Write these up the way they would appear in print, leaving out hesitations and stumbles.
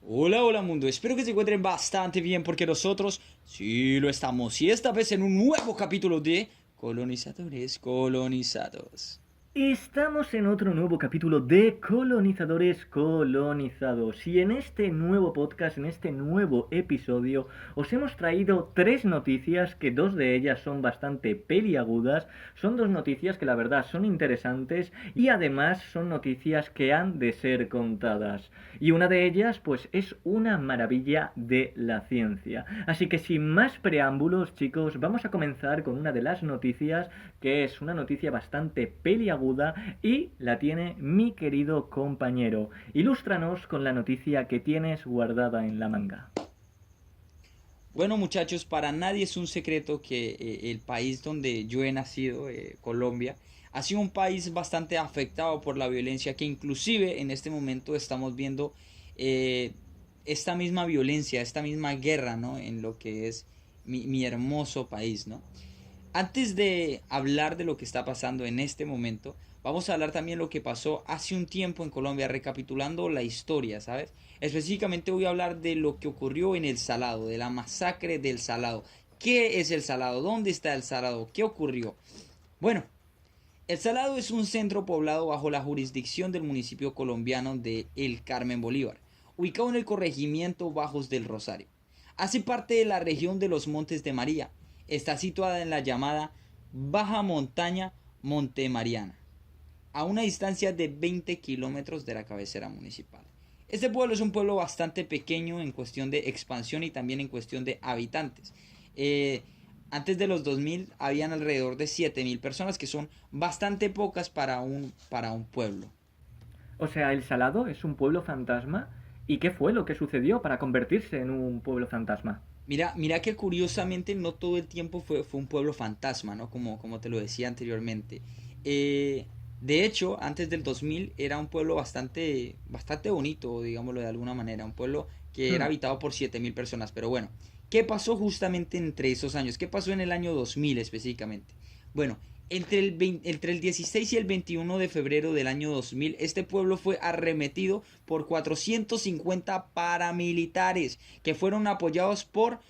Hola, hola mundo, espero que se encuentren bastante bien porque nosotros sí lo estamos y esta vez en un nuevo capítulo de Colonizadores Colonizados. Estamos en otro nuevo capítulo de Colonizadores Colonizados y en este nuevo podcast, en este nuevo episodio, os hemos traído tres noticias que dos de ellas son bastante peliagudas, son dos noticias que la verdad son interesantes y además son noticias que han de ser contadas. Y una de ellas pues es una maravilla de la ciencia. Así que sin más preámbulos chicos, vamos a comenzar con una de las noticias que es una noticia bastante peliaguda y la tiene mi querido compañero. Ilústranos con la noticia que tienes guardada en la manga. Bueno muchachos, para nadie es un secreto que el país donde yo he nacido, Colombia, ha sido un país bastante afectado por la violencia que inclusive en este momento estamos viendo eh, esta misma violencia, esta misma guerra, ¿no? En lo que es mi hermoso país, ¿no? Antes de hablar de lo que está pasando en este momento, vamos a hablar también de lo que pasó hace un tiempo en Colombia, recapitulando la historia, ¿sabes? Específicamente voy a hablar de lo que ocurrió en el Salado, de la masacre del Salado. ¿Qué es el Salado? ¿Dónde está el Salado? ¿Qué ocurrió? Bueno, el Salado es un centro poblado bajo la jurisdicción del municipio colombiano de El Carmen Bolívar, ubicado en el corregimiento Bajos del Rosario. Hace parte de la región de los Montes de María. Está situada en la llamada Baja Montaña Montemariana, a una distancia de 20 kilómetros de la cabecera municipal. Este pueblo es un pueblo bastante pequeño en cuestión de expansión y también en cuestión de habitantes. Eh, Antes de los 2000 habían alrededor de 7000 personas, que son bastante pocas para un pueblo. O sea, El Salado es un pueblo fantasma. ¿Y qué fue lo que sucedió para convertirse en un pueblo fantasma? Mira que curiosamente no todo el tiempo fue un pueblo fantasma, ¿no? Como te lo decía anteriormente. De hecho, antes del 2000 era un pueblo bastante bonito, digámoslo de alguna manera. Un pueblo que era Hmm. habitado por 7000 personas. Pero bueno, ¿qué pasó justamente entre esos años? ¿Qué pasó en el año 2000 específicamente? Bueno, entre el 16 y el 21 de febrero del año 2000, este pueblo fue arremetido por 450 paramilitares que fueron apoyados por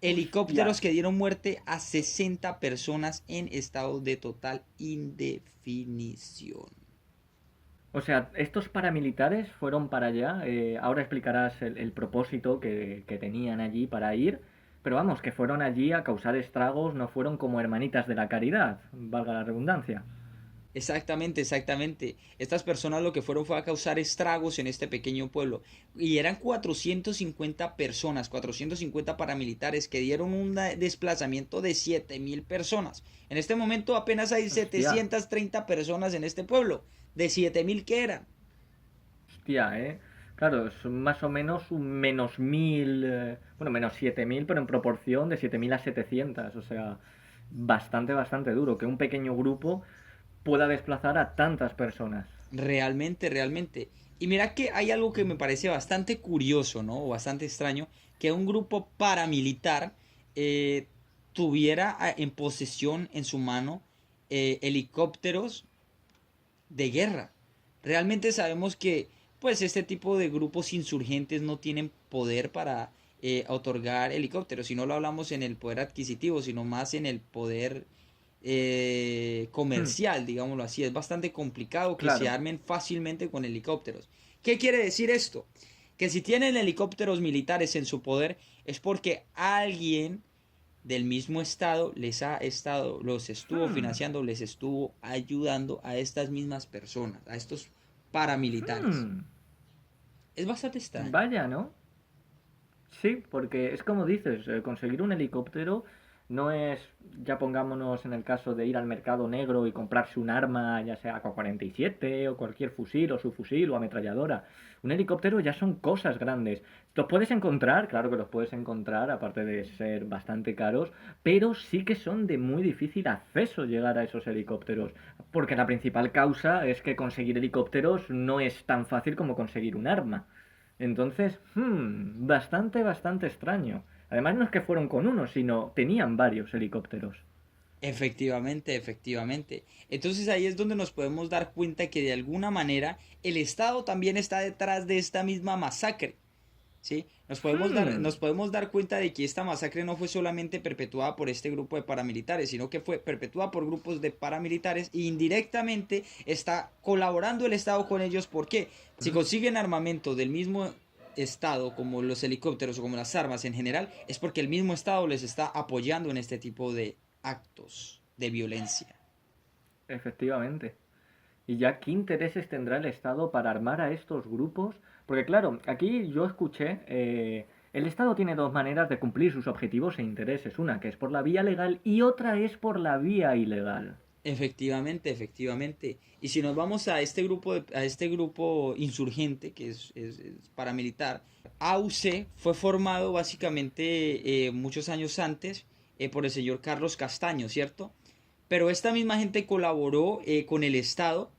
Hostia. helicópteros que dieron muerte a 60 personas en estado de total indefinición. O sea, estos paramilitares fueron para allá. Ahora explicarás el propósito que tenían allí para ir. Pero vamos, que fueron allí a causar estragos, no fueron como hermanitas de la caridad, valga la redundancia. Exactamente, exactamente. Estas personas lo que fueron fue a causar estragos en este pequeño pueblo. Y eran 450 personas, 450 paramilitares que dieron un desplazamiento de 7000 personas. En este momento apenas hay Hostia, 730 personas en este pueblo. De 7000 que eran. hostia, ¿eh? Claro, es más o menos un menos 1000, bueno, menos 7000, pero en proporción de 7000 a 700. O sea, bastante, bastante duro que un pequeño grupo pueda desplazar a tantas personas. Realmente, realmente. Y mira que hay algo que me parece bastante curioso, ¿no? O bastante extraño, que un grupo paramilitar eh, tuviera en posesión en su mano helicópteros de guerra. Realmente sabemos que, pues, este tipo de grupos insurgentes no tienen poder para otorgar helicópteros. Si no lo hablamos en el poder adquisitivo, sino más en el poder Hmm, comercial, digámoslo así. Es bastante complicado que se claro. armen fácilmente con helicópteros. ¿Qué quiere decir esto? Que si tienen helicópteros militares en su poder es porque alguien del mismo estado los estuvo Hmm, financiando, les estuvo ayudando a estas mismas personas, a estos paramilitares. hmm. Es bastante extraño. Vaya, ¿no? Sí, porque es como dices, conseguir un helicóptero no es, ya pongámonos en el caso de ir al mercado negro y comprarse un arma, ya sea AK-47 o cualquier fusil o subfusil o ametralladora. Un helicóptero ya son cosas grandes. Los puedes encontrar, claro que los puedes encontrar, aparte de ser bastante caros, pero sí que son de muy difícil acceso llegar a esos helicópteros. Porque la principal causa es que conseguir helicópteros no es tan fácil como conseguir un arma. Entonces, bastante, bastante extraño. Además no es que fueron con uno, sino tenían varios helicópteros. Efectivamente, efectivamente. Entonces ahí es donde nos podemos dar cuenta que de alguna manera el Estado también está detrás de esta misma masacre. ¿sí? Hmm. Nos podemos dar cuenta de que esta masacre no fue solamente perpetuada por este grupo de paramilitares, sino que fue perpetuada por grupos de paramilitares e indirectamente está colaborando el Estado con ellos. ¿Por qué? Si Ujú. consiguen armamento del mismo Estado, como los helicópteros o como las armas en general, es porque el mismo Estado les está apoyando en este tipo de actos de violencia. Efectivamente. Y ya, ¿qué intereses tendrá el Estado para armar a estos grupos? Porque claro, aquí yo escuché, el Estado tiene dos maneras de cumplir sus objetivos e intereses, una que es por la vía legal y otra es por la vía ilegal. Efectivamente, efectivamente. Y si nos vamos a este grupo, a este grupo insurgente, que es paramilitar, AUC fue formado básicamente muchos años antes por el señor Carlos Castaño, ¿cierto? Pero esta misma gente colaboró con el Estado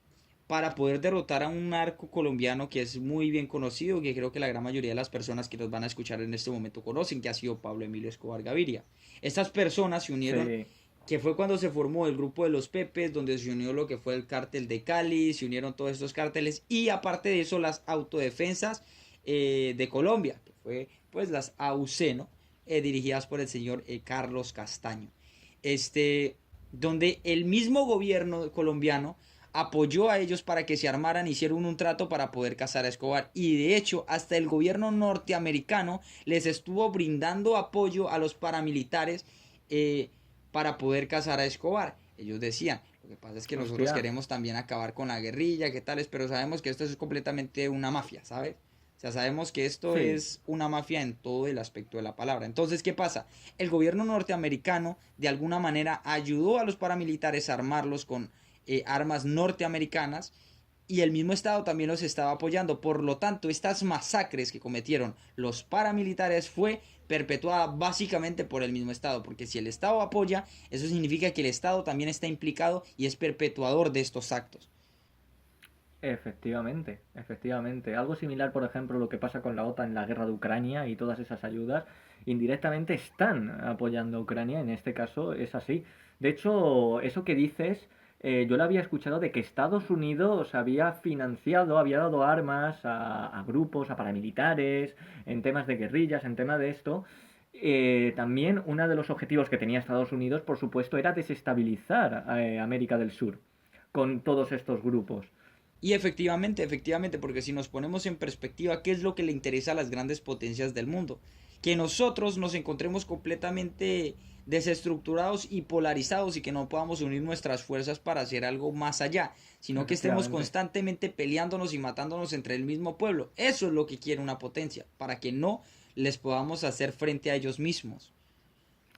para poder derrotar a un narco colombiano que es muy bien conocido, que creo que la gran mayoría de las personas que nos van a escuchar en este momento conocen, que ha sido Pablo Emilio Escobar Gaviria. Estas personas se unieron, Sí, que fue cuando se formó el grupo de los Pepes, donde se unió lo que fue el cártel de Cali, se unieron todos estos cárteles y aparte de eso las autodefensas de Colombia, que fue pues las AUC, ¿no? Dirigidas por el señor Carlos Castaño. Este, donde el mismo gobierno colombiano apoyó a ellos para que se armaran, hicieron un trato para poder cazar a Escobar. Y de hecho, hasta el gobierno norteamericano les estuvo brindando apoyo a los paramilitares eh, para poder cazar a Escobar. Ellos decían, lo que pasa es que nosotros hostia, queremos también acabar con la guerrilla, qué tales, pero sabemos que esto es completamente una mafia, ¿sabes? O sea, sabemos que esto sí, es una mafia en todo el aspecto de la palabra. Entonces, ¿qué pasa? El gobierno norteamericano de alguna manera ayudó a los paramilitares a armarlos con armas norteamericanas y el mismo Estado también los estaba apoyando. Por lo tanto, estas masacres que cometieron los paramilitares fue perpetuada básicamente por el mismo Estado, porque si el Estado apoya, eso significa que el Estado también está implicado y es perpetuador de estos actos. efectivamente, efectivamente. Algo similar, por ejemplo, lo que pasa con la OTAN en la guerra de Ucrania y todas esas ayudas, indirectamente están apoyando a Ucrania, en este caso es así. De hecho, eso que dices, yo lo había escuchado de que Estados Unidos había financiado, había dado armas a grupos, a paramilitares, en temas de guerrillas, en tema de esto. También uno de los objetivos que tenía Estados Unidos, por supuesto, era desestabilizar América del Sur con todos estos grupos. Y efectivamente, efectivamente, porque si nos ponemos en perspectiva, ¿qué es lo que le interesa a las grandes potencias del mundo? Que nosotros nos encontremos completamente desestructurados y polarizados y que no podamos unir nuestras fuerzas para hacer algo más allá, sino que estemos Efectivamente. constantemente peleándonos y matándonos entre el mismo pueblo. Eso es lo que quiere una potencia, para que no les podamos hacer frente a ellos mismos.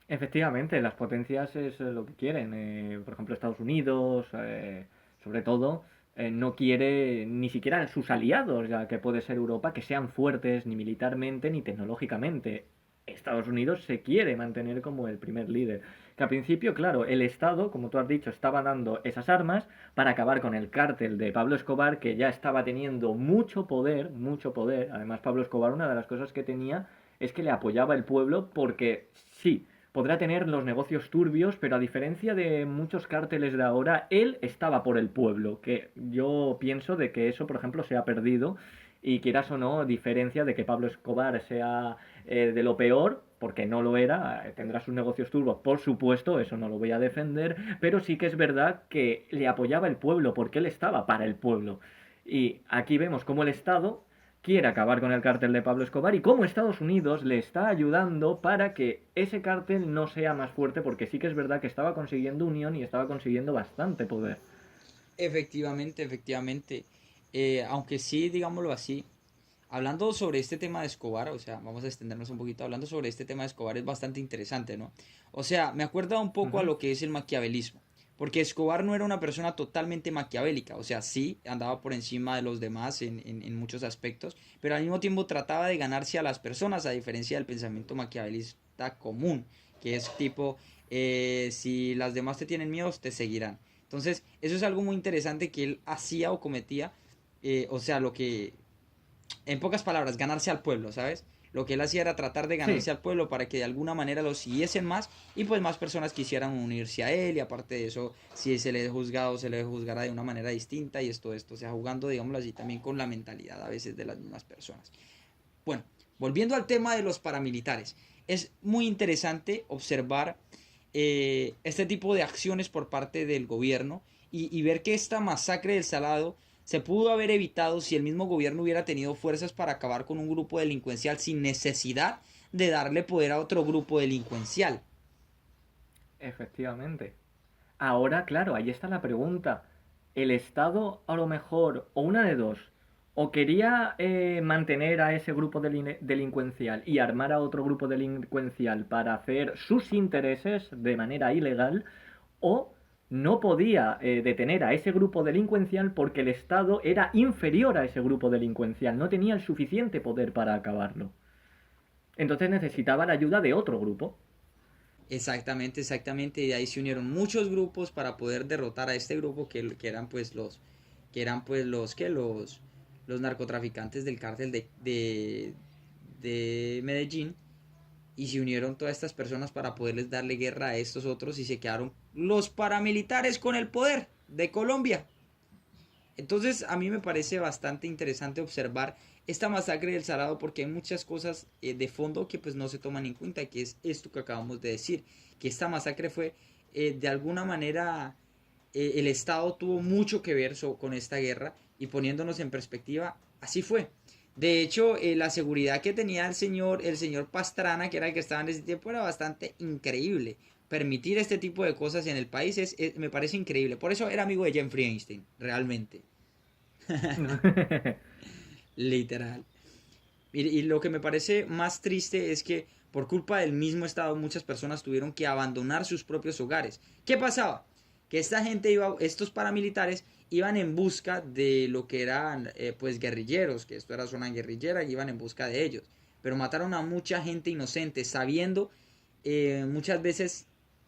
Efectivamente, las potencias es lo que quieren. Por ejemplo, Estados Unidos, sobre todo, no quiere ni siquiera sus aliados, ya que puede ser Europa, que sean fuertes ni militarmente ni tecnológicamente. Estados Unidos se quiere mantener como el primer líder. Que al principio, claro, el Estado, como tú has dicho, estaba dando esas armas para acabar con el cártel de Pablo Escobar, que ya estaba teniendo mucho poder, mucho poder. Además, Pablo Escobar, una de las cosas que tenía es que le apoyaba el pueblo porque sí, podrá tener los negocios turbios, pero a diferencia de muchos cárteles de ahora, él estaba por el pueblo, que yo pienso de que eso, por ejemplo, se ha perdido y quieras o no, diferencia de que Pablo Escobar sea de lo peor, porque no lo era, tendrá sus negocios turbios, por supuesto, eso no lo voy a defender, pero sí que es verdad que le apoyaba el pueblo, porque él estaba para el pueblo. Y aquí vemos cómo el Estado quiere acabar con el cártel de Pablo Escobar y cómo Estados Unidos le está ayudando para que ese cártel no sea más fuerte, porque sí que es verdad que estaba consiguiendo unión y estaba consiguiendo bastante poder. Efectivamente, efectivamente. Aunque sí, digámoslo así, hablando sobre este tema de Escobar, o sea, vamos a extendernos un poquito, hablando sobre este tema de Escobar es bastante interesante, ¿no? O sea, me acuerda un Uh poco a -huh. lo que es el maquiavelismo, porque Escobar no era una persona totalmente maquiavélica, o sea, sí, andaba por encima de los demás en muchos aspectos, pero al mismo tiempo trataba de ganarse a las personas, a diferencia del pensamiento maquiavelista común, que es tipo, si las demás te tienen miedo, te seguirán. Entonces, eso es algo muy interesante que él hacía o cometía, o sea, lo que en pocas palabras, ganarse al pueblo, ¿sabes? Lo que él hacía era tratar de Sí, ganarse al pueblo para que de alguna manera lo siguiesen más y pues más personas quisieran unirse a él y aparte de eso, si se le juzgado, se le juzgará de una manera distinta y esto, o sea, jugando, digámoslo así, también con la mentalidad a veces de las mismas personas. Bueno, Volviendo al tema de los paramilitares, es muy interesante observar este tipo de acciones por parte del gobierno y ver que esta masacre del Salado se pudo haber evitado si el mismo gobierno hubiera tenido fuerzas para acabar con un grupo delincuencial sin necesidad de darle poder a otro grupo delincuencial. Efectivamente. Ahora, claro, ahí está la pregunta. El Estado, a lo mejor, o una de dos, o quería mantener a ese grupo delincuencial y armar a otro grupo delincuencial para hacer sus intereses de manera ilegal, o no podía detener a ese grupo delincuencial porque el Estado era inferior a ese grupo delincuencial, no tenía el suficiente poder para acabarlo. Entonces necesitaba la ayuda de otro grupo. Exactamente, exactamente. Y de ahí se unieron muchos grupos para poder derrotar a este grupo que eran pues los narcotraficantes del cártel de Medellín. Y se unieron todas estas personas para poderles darle guerra a estos otros y se quedaron los paramilitares con el poder de Colombia. Entonces a mí me parece bastante interesante observar esta masacre del Salado porque hay muchas cosas de fondo que pues no se toman en cuenta, que es esto que acabamos de decir, que esta masacre fue de alguna manera el Estado tuvo mucho que ver con esta guerra y poniéndonos en perspectiva, así fue. De hecho, la seguridad que tenía el señor Pastrana, que era el que estaba en ese tiempo, era bastante increíble. Permitir este tipo de cosas en el país me parece increíble. Por eso era amigo de Jeffrey Einstein, realmente. Literal. Y lo que me parece más triste es que por culpa del mismo Estado muchas personas tuvieron que abandonar sus propios hogares. ¿Qué pasaba? Que esta gente iba, estos paramilitares iban en busca de lo que eran pues guerrilleros, que esto era zona guerrillera, y iban en busca de ellos. Pero mataron a mucha gente inocente, sabiendo muchas veces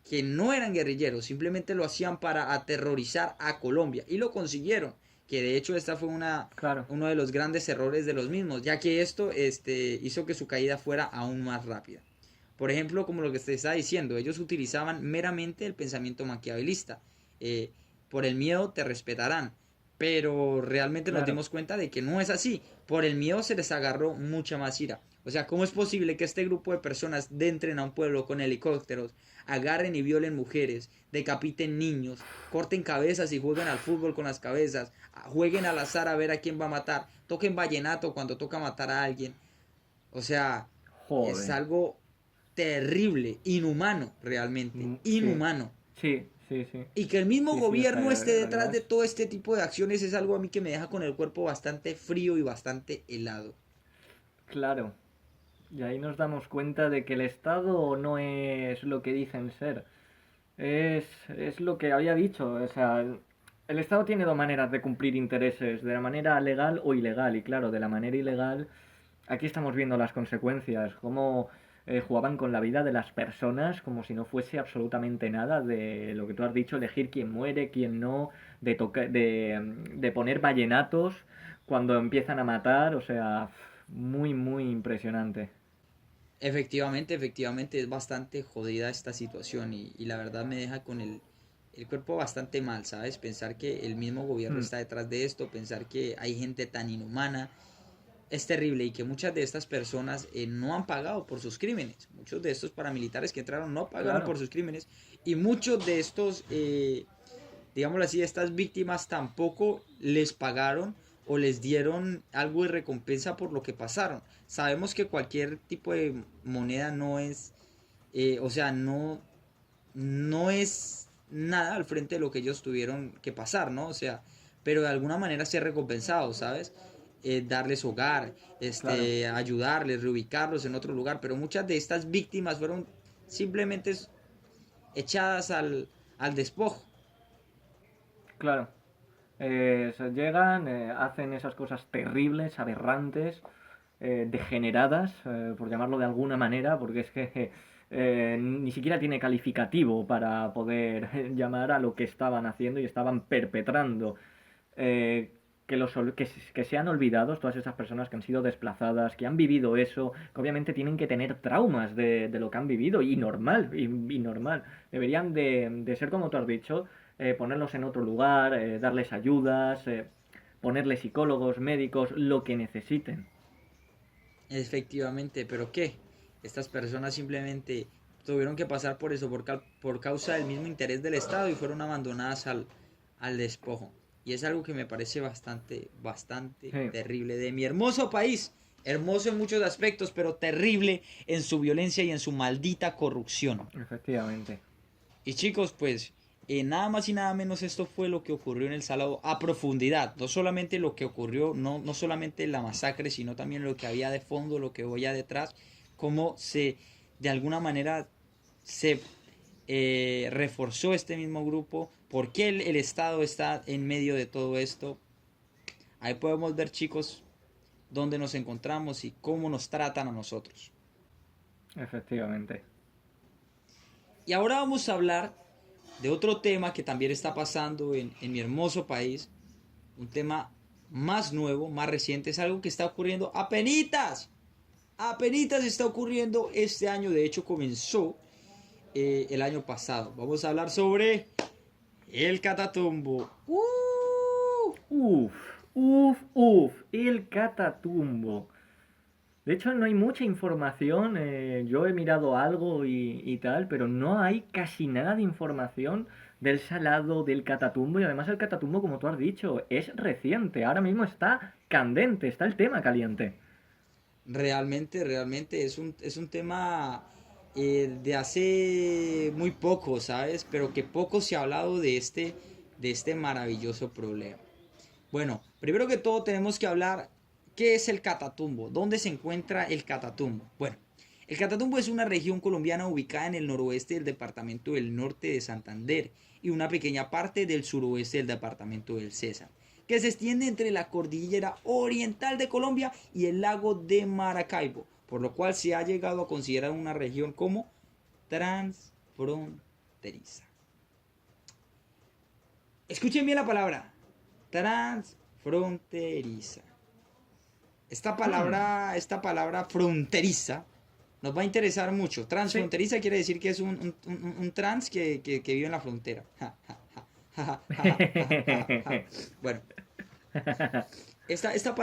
que no eran guerrilleros, simplemente lo hacían para aterrorizar a Colombia y lo consiguieron. Que de hecho esta fue Claro. uno de los grandes errores de los mismos, ya que esto hizo que su caída fuera aún más rápida. Por ejemplo, como lo que te estaba diciendo, ellos utilizaban meramente el pensamiento maquiavelista. Eh, por el miedo te respetarán, pero realmente nos Claro. dimos cuenta de que no es así. Por el miedo se les agarró mucha más ira. O sea, ¿cómo es posible que este grupo de personas entren a un pueblo con helicópteros, agarren y violen mujeres, decapiten niños, corten cabezas y jueguen al fútbol con las cabezas, jueguen al azar a ver a quién va a matar, toquen vallenato cuando toca matar a alguien? O sea, es Joder. algo terrible, inhumano realmente, Sí. inhumano. Sí, sí, sí. Y que el mismo Sí, sí, o sea, gobierno esté la detrás verdad de es... todo este tipo de acciones es algo a mí que me deja con el cuerpo bastante frío y bastante helado. Claro. Y ahí nos damos cuenta de que el Estado no es lo que dicen ser. Es lo que había dicho. O sea, el Estado tiene dos maneras de cumplir intereses, de la manera legal o ilegal. Y claro, de la manera ilegal, aquí estamos viendo las consecuencias, cómo jugaban con la vida de las personas como si no fuese absolutamente nada, de lo que tú has dicho, elegir quién muere, quién no, de poner vallenatos cuando empiezan a matar, o sea, muy, muy impresionante. Efectivamente, efectivamente es bastante jodida esta situación y la verdad me deja con el cuerpo bastante mal, ¿sabes? Pensar que el mismo gobierno Hmm, está detrás de esto, pensar que hay gente tan inhumana, es terrible y que muchas de estas personas no han pagado por sus crímenes. Muchos de estos paramilitares que entraron no pagaron claro, por sus crímenes y muchos de estos digámoslo así, estas víctimas tampoco les pagaron o les dieron algo de recompensa por lo que pasaron. Sabemos que cualquier tipo de moneda no es, o sea, no es nada al frente de lo que ellos tuvieron que pasar, ¿no? O sea, pero de alguna manera ser recompensado, ¿sabes? Darles hogar, claro, ayudarles, reubicarlos en otro lugar, pero muchas de estas víctimas fueron simplemente echadas al despojo. claro. Llegan, hacen esas cosas terribles, aberrantes, degeneradas, por llamarlo de alguna manera, porque es que ni siquiera tiene calificativo para poder llamar a lo que estaban haciendo y estaban perpetrando. Eh, que sean olvidados todas esas personas que han sido desplazadas, que han vivido eso, que obviamente tienen que tener traumas de lo que han vivido, y normal, y normal. Deberían de ser como tú has dicho, ponerlos en otro lugar, darles ayudas, ponerles psicólogos, médicos, lo que necesiten. Efectivamente, pero ¿qué? Estas personas simplemente tuvieron que pasar por eso, por causa del mismo interés del Estado y fueron abandonadas al despojo. Y es algo que me parece bastante Sí, terrible de mi hermoso país. Hermoso en muchos aspectos, pero terrible en su violencia y en su maldita corrupción. efectivamente. Y chicos, pues nada más y nada menos esto fue lo que ocurrió en El Salado a profundidad. No solamente lo que ocurrió, no solamente la masacre, sino también lo que había de fondo, lo que había detrás, cómo de alguna manera, se reforzó este mismo grupo, por qué el Estado está en medio de todo esto. Ahí podemos ver, chicos, dónde nos encontramos y cómo nos tratan a nosotros. Efectivamente. Y ahora vamos a hablar de otro tema que también está pasando en mi hermoso país, un tema más nuevo, más reciente, es algo que está ocurriendo apenitas está ocurriendo este año, de hecho comenzó el año pasado. Vamos a hablar sobre el Catatumbo. Uf, uf, el Catatumbo. De hecho, no hay mucha información. Yo he mirado algo y tal, pero no hay casi nada de información del Salado, del Catatumbo. Y además el Catatumbo, como tú has dicho, es reciente. Ahora mismo está candente, está el tema caliente. Realmente es un tema de hace muy poco, ¿sabes? Pero que poco se ha hablado de este maravilloso problema. Bueno, primero que todo tenemos que hablar qué es el Catatumbo, dónde se encuentra el Catatumbo. Bueno, el Catatumbo es una región colombiana ubicada en el noroeste del departamento del Norte de Santander y una pequeña parte del suroeste del departamento del Cesar, que se extiende entre la cordillera oriental de Colombia y el lago de Maracaibo, por lo cual se ha llegado a considerar una región como transfronteriza. Escuchen bien la palabra, transfronteriza. Hmm, Esta palabra fronteriza nos va a interesar mucho. sí. Transfronteriza quiere decir que es un trans que vive en la frontera. Bueno, esta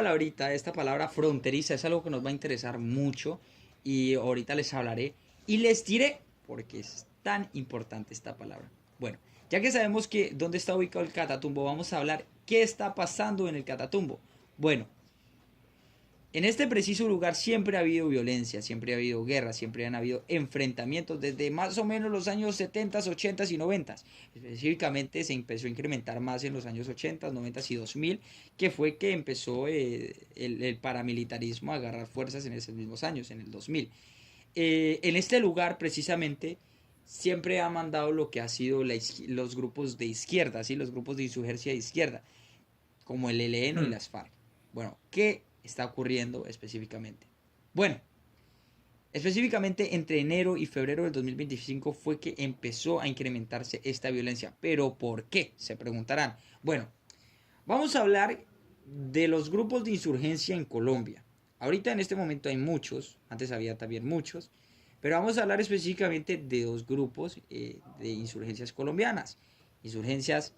palabra fronteriza es algo que nos va a interesar mucho y ahorita les hablaré y les diré por qué es tan importante esta palabra. Bueno, ya que sabemos que dónde está ubicado el Catatumbo, vamos a hablar qué está pasando en el Catatumbo. Bueno, en este preciso lugar siempre ha habido violencia, siempre ha habido guerra, siempre han habido enfrentamientos desde más o menos los años 70, 80 y 90. Específicamente se empezó a incrementar más en los años 80, 90 y 2000, que fue que empezó el paramilitarismo a agarrar fuerzas en esos mismos años, en el 2000. En este lugar precisamente siempre ha mandado lo que ha sido los grupos de izquierda, ¿sí? Los grupos de insurgencia de izquierda, como el ELN y Hmm, las FARC. Bueno, ¿qué está ocurriendo específicamente? Bueno, específicamente entre enero y febrero del 2025 fue que empezó a incrementarse esta violencia. ¿Pero por qué? Se preguntarán. Bueno, vamos a hablar de los grupos de insurgencia en Colombia. Ahorita en este momento hay muchos, antes había también muchos, pero vamos a hablar específicamente de dos grupos de insurgencias colombianas. Insurgencias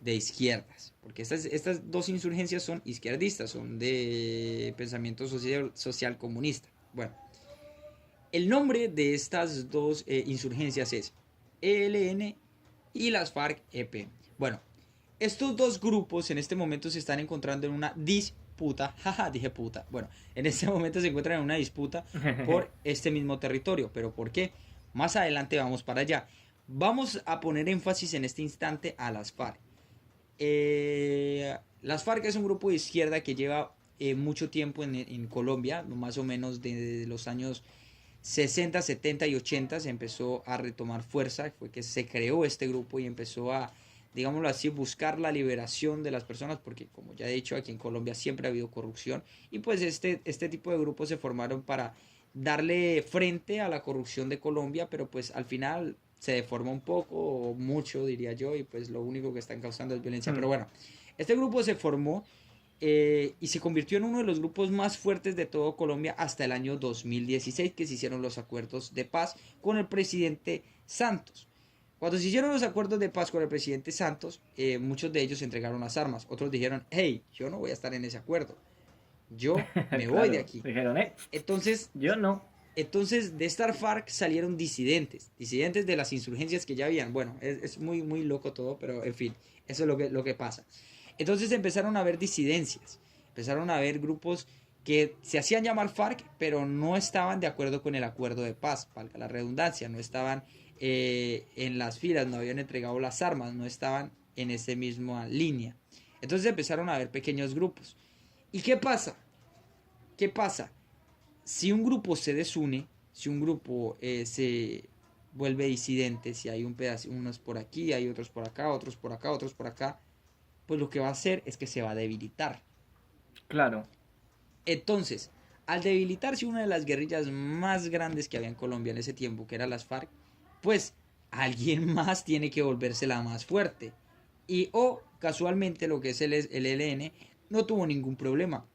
de izquierdas, porque estas dos insurgencias son izquierdistas, son de pensamiento social comunista. Bueno, el nombre de estas dos insurgencias es ELN y las FARC-EP. Bueno, estos dos grupos en este momento se están encontrando en una disputa, jaja, dije puta. Bueno, en este momento se encuentran en una disputa por este mismo territorio. ¿Pero por qué? Más adelante vamos para allá. Vamos a poner énfasis en este instante a las FARC. Las FARC es un grupo de izquierda que lleva mucho tiempo en Colombia, más o menos desde los años 60, 70 y 80 se empezó a retomar fuerza, fue que se creó este grupo y empezó a, digámoslo así, buscar la liberación de las personas, porque como ya he dicho, aquí en Colombia siempre ha habido corrupción y pues este tipo de grupos se formaron para darle frente a la corrupción de Colombia, pero pues al final se deforma un poco o mucho, diría yo, y pues lo único que están causando es violencia. Hmm, Pero bueno, este grupo se formó y se convirtió en uno de los grupos más fuertes de todo Colombia hasta el año 2016, que se hicieron los acuerdos de paz con el presidente Santos. Cuando se hicieron los acuerdos de paz con el presidente Santos, muchos de ellos entregaron las armas. Otros dijeron, hey, yo no voy a estar en ese acuerdo. yo me voy de Claro, aquí. dijeron, Entonces, yo no. entonces de esta FARC salieron disidentes de las insurgencias que ya habían. Bueno, es muy, muy loco todo, pero en fin, eso es lo que pasa. Entonces empezaron a haber disidencias, empezaron a haber grupos que se hacían llamar FARC, pero no estaban de acuerdo con el acuerdo de paz, valga la redundancia, no estaban en las filas, no habían entregado las armas, no estaban en esa misma línea. Entonces empezaron a haber pequeños grupos. ¿Y qué pasa? ¿Qué pasa? Si un grupo se desune, si un grupo se vuelve disidente, si hay un pedazo, unos por aquí, hay otros por acá, otros por acá, otros por acá, pues lo que va a hacer es que se va a debilitar. Claro, Entonces, al debilitarse una de las guerrillas más grandes que había en Colombia en ese tiempo, que era las FARC, pues alguien más tiene que volverse la más fuerte. Y o casualmente lo que es el ELN no tuvo ningún problema,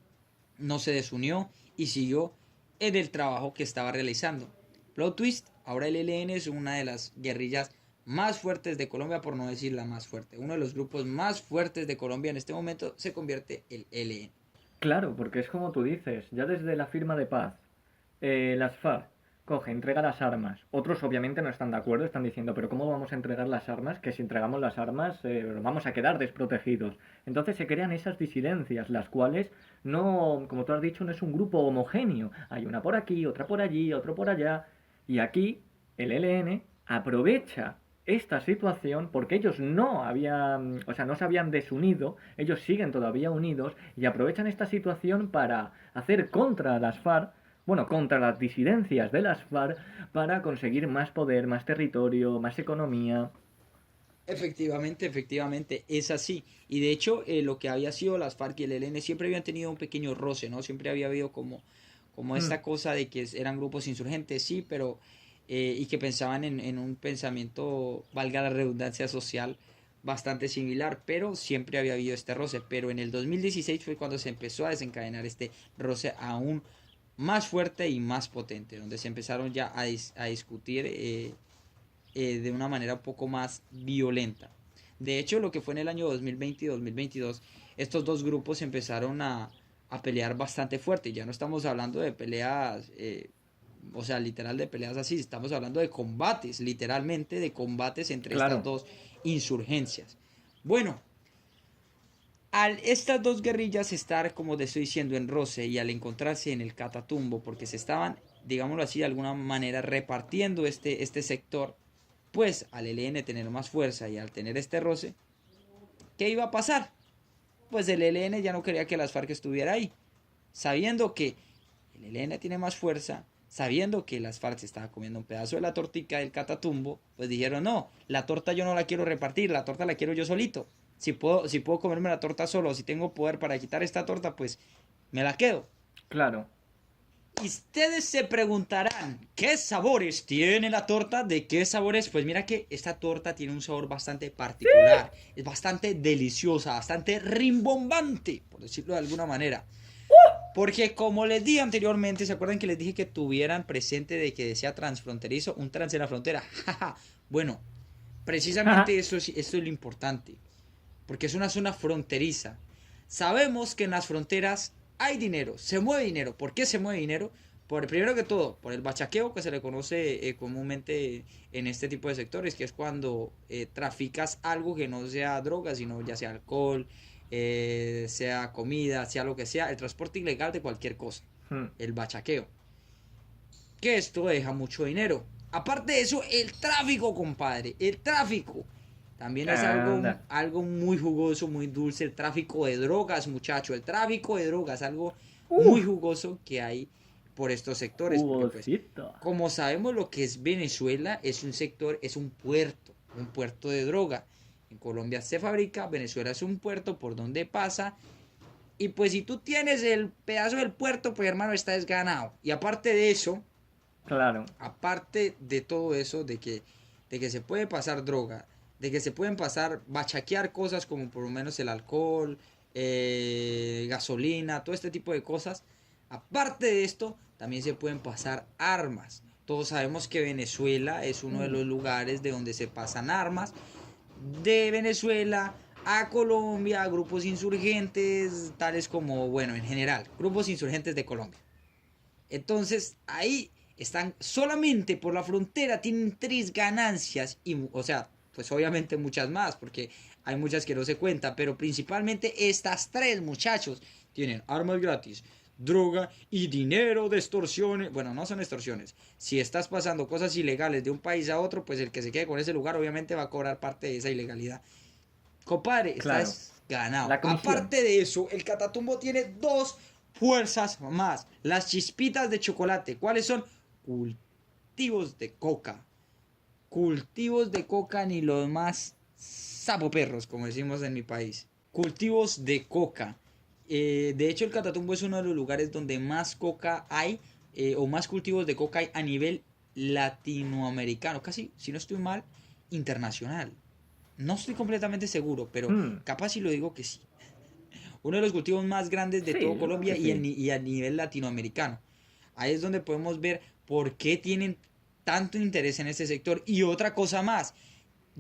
no se desunió y siguió en el trabajo que estaba realizando. Plot twist, ahora el ELN es una de las guerrillas más fuertes de Colombia, por no decir la más fuerte. Uno de los grupos más fuertes de Colombia en este momento se convierte el ELN. claro, porque es como tú dices, ya desde la firma de paz, las FARC coge, entrega las armas. Otros obviamente no están de acuerdo, están diciendo, pero ¿cómo vamos a entregar las armas? Que si entregamos las armas vamos a quedar desprotegidos. Entonces se crean esas disidencias, las cuales no, como tú has dicho, no es un grupo homogéneo. Hay una por aquí, otra por allí, otro por allá. Y aquí el ELN aprovecha esta situación porque ellos no habían, o sea, no se habían desunido, ellos siguen todavía unidos y aprovechan esta situación para hacer contra las FARC, bueno, contra las disidencias de las FARC para conseguir más poder, más territorio, más economía. Efectivamente, efectivamente, es así. Y de hecho, lo que había sido las FARC y el ELN siempre habían tenido un pequeño roce, ¿no? Siempre había habido como Hmm, esta cosa de que eran grupos insurgentes, sí, pero y que pensaban en un pensamiento, valga la redundancia social, bastante similar, pero siempre había habido este roce. Pero en el 2016 fue cuando se empezó a desencadenar este roce aún más fuerte y más potente, donde se empezaron ya a discutir de una manera un poco más violenta. De hecho, lo que fue en el año 2020 y 2022, estos dos grupos empezaron a pelear bastante fuerte. Ya no estamos hablando de peleas, o sea, literal de peleas así, estamos hablando de combates, literalmente de combates entre estas claro, dos insurgencias. Bueno, al estas dos guerrillas estar, como te estoy diciendo, en roce y al encontrarse en el Catatumbo, porque se estaban, digámoslo así, de alguna manera repartiendo este sector, pues al ELN tener más fuerza y al tener este roce, ¿qué iba a pasar? Pues el ELN ya no quería que las FARC estuviera ahí, sabiendo que el ELN tiene más fuerza, sabiendo que las FARC se estaba comiendo un pedazo de la tortica del Catatumbo, pues dijeron, no, la torta yo no la quiero repartir, la torta la quiero yo solito. Si puedo comerme la torta solo, si tengo poder para quitar esta torta, pues me la quedo. claro. Y ustedes se preguntarán, ¿qué sabores tiene la torta? ¿De qué sabores? Pues mira que esta torta tiene un sabor bastante particular, es bastante deliciosa, bastante rimbombante, por decirlo de alguna manera. Porque como les dije anteriormente, ¿se acuerdan que les dije que tuvieran presente de que decía transfronterizo? Un trans en la frontera. Bueno, precisamente eso es lo importante. Porque es una zona fronteriza. Sabemos que en las fronteras hay dinero, se mueve dinero. ¿Por qué se mueve dinero? Primero que todo, por el bachaqueo que se le conoce comúnmente en este tipo de sectores, que es cuando traficas algo que no sea droga, sino ya sea alcohol, sea comida, sea lo que sea, el transporte ilegal de cualquier cosa, Hmm, el bachaqueo. Que esto deja mucho dinero. Aparte de eso, el tráfico, compadre, el tráfico. También es anda. algo muy jugoso, muy dulce. El tráfico de drogas, muchacho. El tráfico de drogas, algo muy Uf, jugoso que hay por estos sectores. Porque pues, jugosito. como sabemos lo que es Venezuela, es un sector, es un puerto de droga. En Colombia se fabrica, Venezuela es un puerto por donde pasa. Y pues si tú tienes el pedazo del puerto, pues hermano, está desganado. Y Claro. aparte de todo eso, de que se puede pasar droga, de que se pueden pasar, bachaquear cosas como por lo menos el alcohol, gasolina, todo este tipo de cosas. Aparte de esto, también se pueden pasar armas. Todos sabemos que Venezuela es uno de Uh, los lugares de donde se pasan armas. De Venezuela a Colombia, grupos insurgentes, tales como, bueno, en general, grupos insurgentes de Colombia. Entonces, ahí están solamente por la frontera, tienen 3 ganancias, y, o sea, pues obviamente muchas más, porque hay muchas que no se cuentan, pero principalmente estas 3, muchachos, tienen armas gratis, droga y dinero de extorsiones. Bueno, no son extorsiones. Si estás pasando cosas ilegales de un país a otro, pues el que se quede con ese lugar obviamente va a cobrar parte de esa ilegalidad. Compadre, Claro, estás ganado. la comisión. Aparte de eso, el Catatumbo tiene 2 fuerzas más. Las chispitas de chocolate. ¿Cuáles son? Cultivos de coca. Cultivos de coca ni los más sapoperros, como decimos en mi país. Cultivos de coca. De hecho, el Catatumbo es uno de los lugares donde más coca hay, o más cultivos de coca hay a nivel latinoamericano. Casi, si no estoy mal, internacional. No estoy completamente seguro, pero Hmm, capaz si lo digo que sí. Uno de los cultivos más grandes de sí, todo yo creo que Colombia y sí. a nivel latinoamericano. Ahí es donde podemos ver por qué tienen tanto interés en este sector. Y otra cosa más,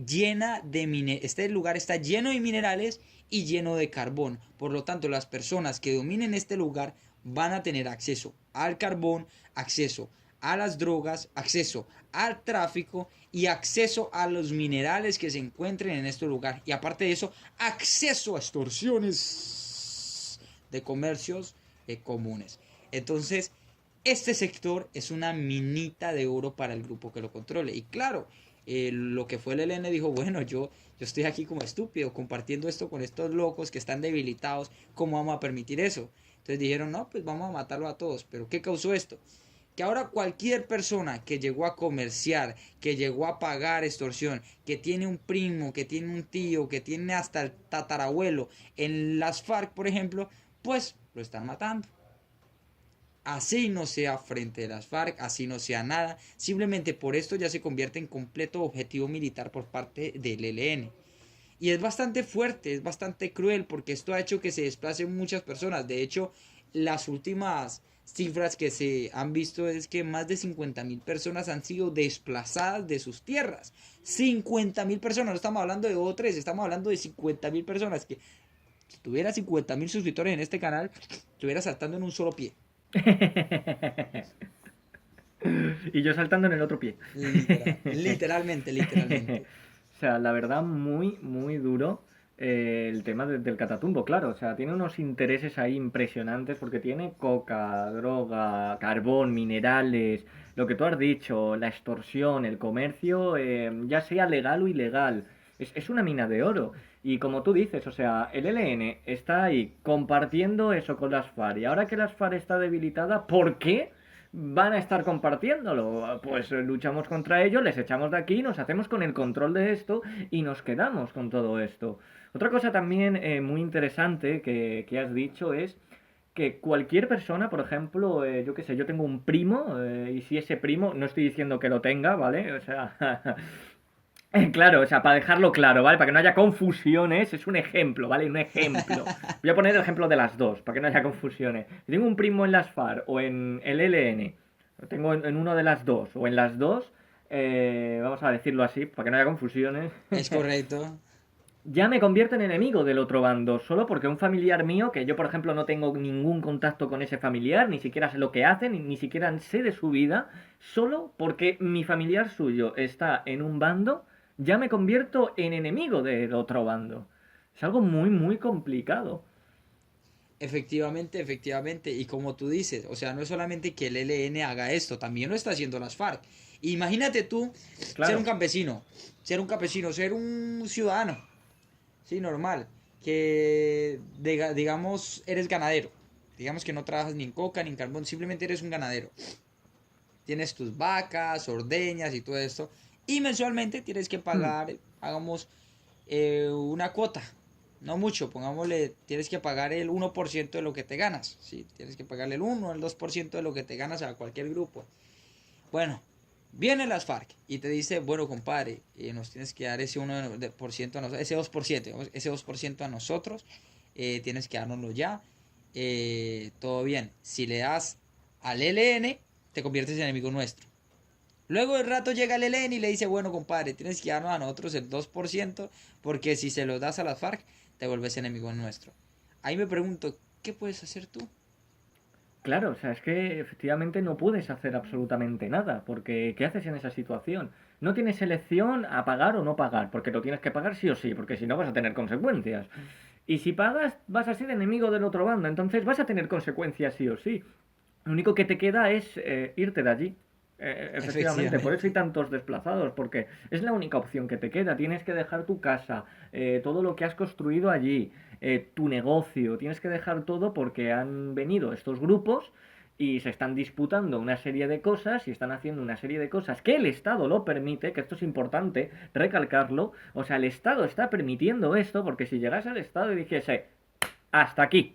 este lugar está lleno de minerales y lleno de carbón. Por lo tanto, las personas que dominen este lugar van a tener acceso al carbón, acceso a las drogas, acceso al tráfico y acceso a los minerales que se encuentren en este lugar. Y aparte de eso, acceso a extorsiones de comercios comunes. Entonces, este sector es una minita de oro para el grupo que lo controle. Y claro, lo que fue el ELN dijo, bueno, yo estoy aquí como estúpido compartiendo esto con estos locos que están debilitados, ¿cómo vamos a permitir eso? Entonces dijeron, no, pues vamos a matarlo a todos. ¿Pero qué causó esto? Que ahora cualquier persona que llegó a comerciar, que llegó a pagar extorsión, que tiene un primo, que tiene un tío, que tiene hasta el tatarabuelo en las FARC, por ejemplo, pues lo están matando. Así no sea frente a las FARC, así no sea nada, simplemente por esto ya se convierte en completo objetivo militar por parte del ELN. Y es bastante fuerte, es bastante cruel, porque esto ha hecho que se desplacen muchas personas. De hecho, las últimas cifras que se han visto es que más de 50.000 personas han sido desplazadas de sus tierras. 50.000 personas, no estamos hablando de O3, estamos hablando de 50.000 personas que si tuviera 50.000 suscriptores en este canal, estuviera saltando en un solo pie. Y yo saltando en el otro pie. Literal, literalmente, literalmente. O sea, la verdad, muy, muy duro el tema del Catatumbo, claro. O sea, tiene unos intereses ahí impresionantes porque tiene coca, droga, carbón, minerales, lo que tú has dicho, la extorsión, el comercio, ya sea legal o ilegal. Es una mina de oro. Y como tú dices, o sea, el ELN está ahí compartiendo eso con las FARC. Y ahora que las FARC está debilitada, ¿por qué van a estar compartiéndolo? Pues luchamos contra ellos, les echamos de aquí, nos hacemos con el control de esto y nos quedamos con todo esto. Otra cosa también muy interesante que has dicho es que cualquier persona, por ejemplo, yo qué sé, yo tengo un primo, y si ese primo, no estoy diciendo que lo tenga, ¿vale? O sea, claro, o sea, para dejarlo claro, ¿vale? Para que no haya confusiones, es un ejemplo, ¿vale? Un ejemplo. Voy a poner el ejemplo de las dos, para que no haya confusiones. Si tengo un primo en las FARC o en el ELN, lo tengo en uno de las dos, o en las dos, vamos a decirlo así, para que no haya confusiones, Es correcto. ya me convierto en enemigo del otro bando, solo porque un familiar mío, que yo por ejemplo no tengo ningún contacto con ese familiar, ni siquiera sé lo que hace, ni siquiera sé de su vida, solo porque mi familiar suyo está en un bando, ya me convierto en enemigo del otro bando. Es algo muy, muy complicado. Efectivamente, efectivamente. Y como tú dices, o sea, no es solamente que el ELN haga esto, también lo está haciendo las FARC. Imagínate tú Claro. ser un campesino, ser un ciudadano, sí, normal, que digamos eres ganadero. Digamos que no trabajas ni en coca ni en carbón, simplemente eres un ganadero. Tienes tus vacas, ordeñas y todo esto. Y mensualmente tienes que Hmm. pagar, hagamos, una cuota. No mucho, pongámosle, tienes que pagar el 1% de lo que te ganas. ¿Sí? Tienes que pagarle el 1 o el 2% de lo que te ganas a cualquier grupo. Bueno, viene las FARC y te dice, bueno, compadre, nos tienes que dar ese 1% a nosotros, ese 2%, ese 2% a nosotros, tienes que dárnoslo ya. Todo bien. Si le das al ELN, te conviertes en enemigo nuestro. Luego de rato llega el ELN y le dice, bueno, compadre, tienes que darnos a nosotros el 2% porque si se los das a las FARC, te vuelves enemigo nuestro. Ahí me pregunto, ¿qué puedes hacer tú? Claro, o sea, es que efectivamente no puedes hacer absolutamente nada, porque ¿qué haces en esa situación? No tienes elección a pagar o no pagar, porque lo tienes que pagar sí o sí, porque si no vas a tener consecuencias. Y si pagas, vas a ser enemigo del otro bando, entonces vas a tener consecuencias sí o sí. Lo único que te queda es irte de allí. Efectivamente, por eso hay Efectivamente. tantos desplazados, porque es la única opción que te queda. Tienes que dejar tu casa, todo lo que has construido allí, tu negocio, tienes que dejar todo porque han venido estos grupos y se están disputando una serie de cosas y están haciendo una serie de cosas que el Estado lo permite, que esto es importante recalcarlo. O sea, el Estado está permitiendo esto porque si llegase al Estado y dijese, hasta aquí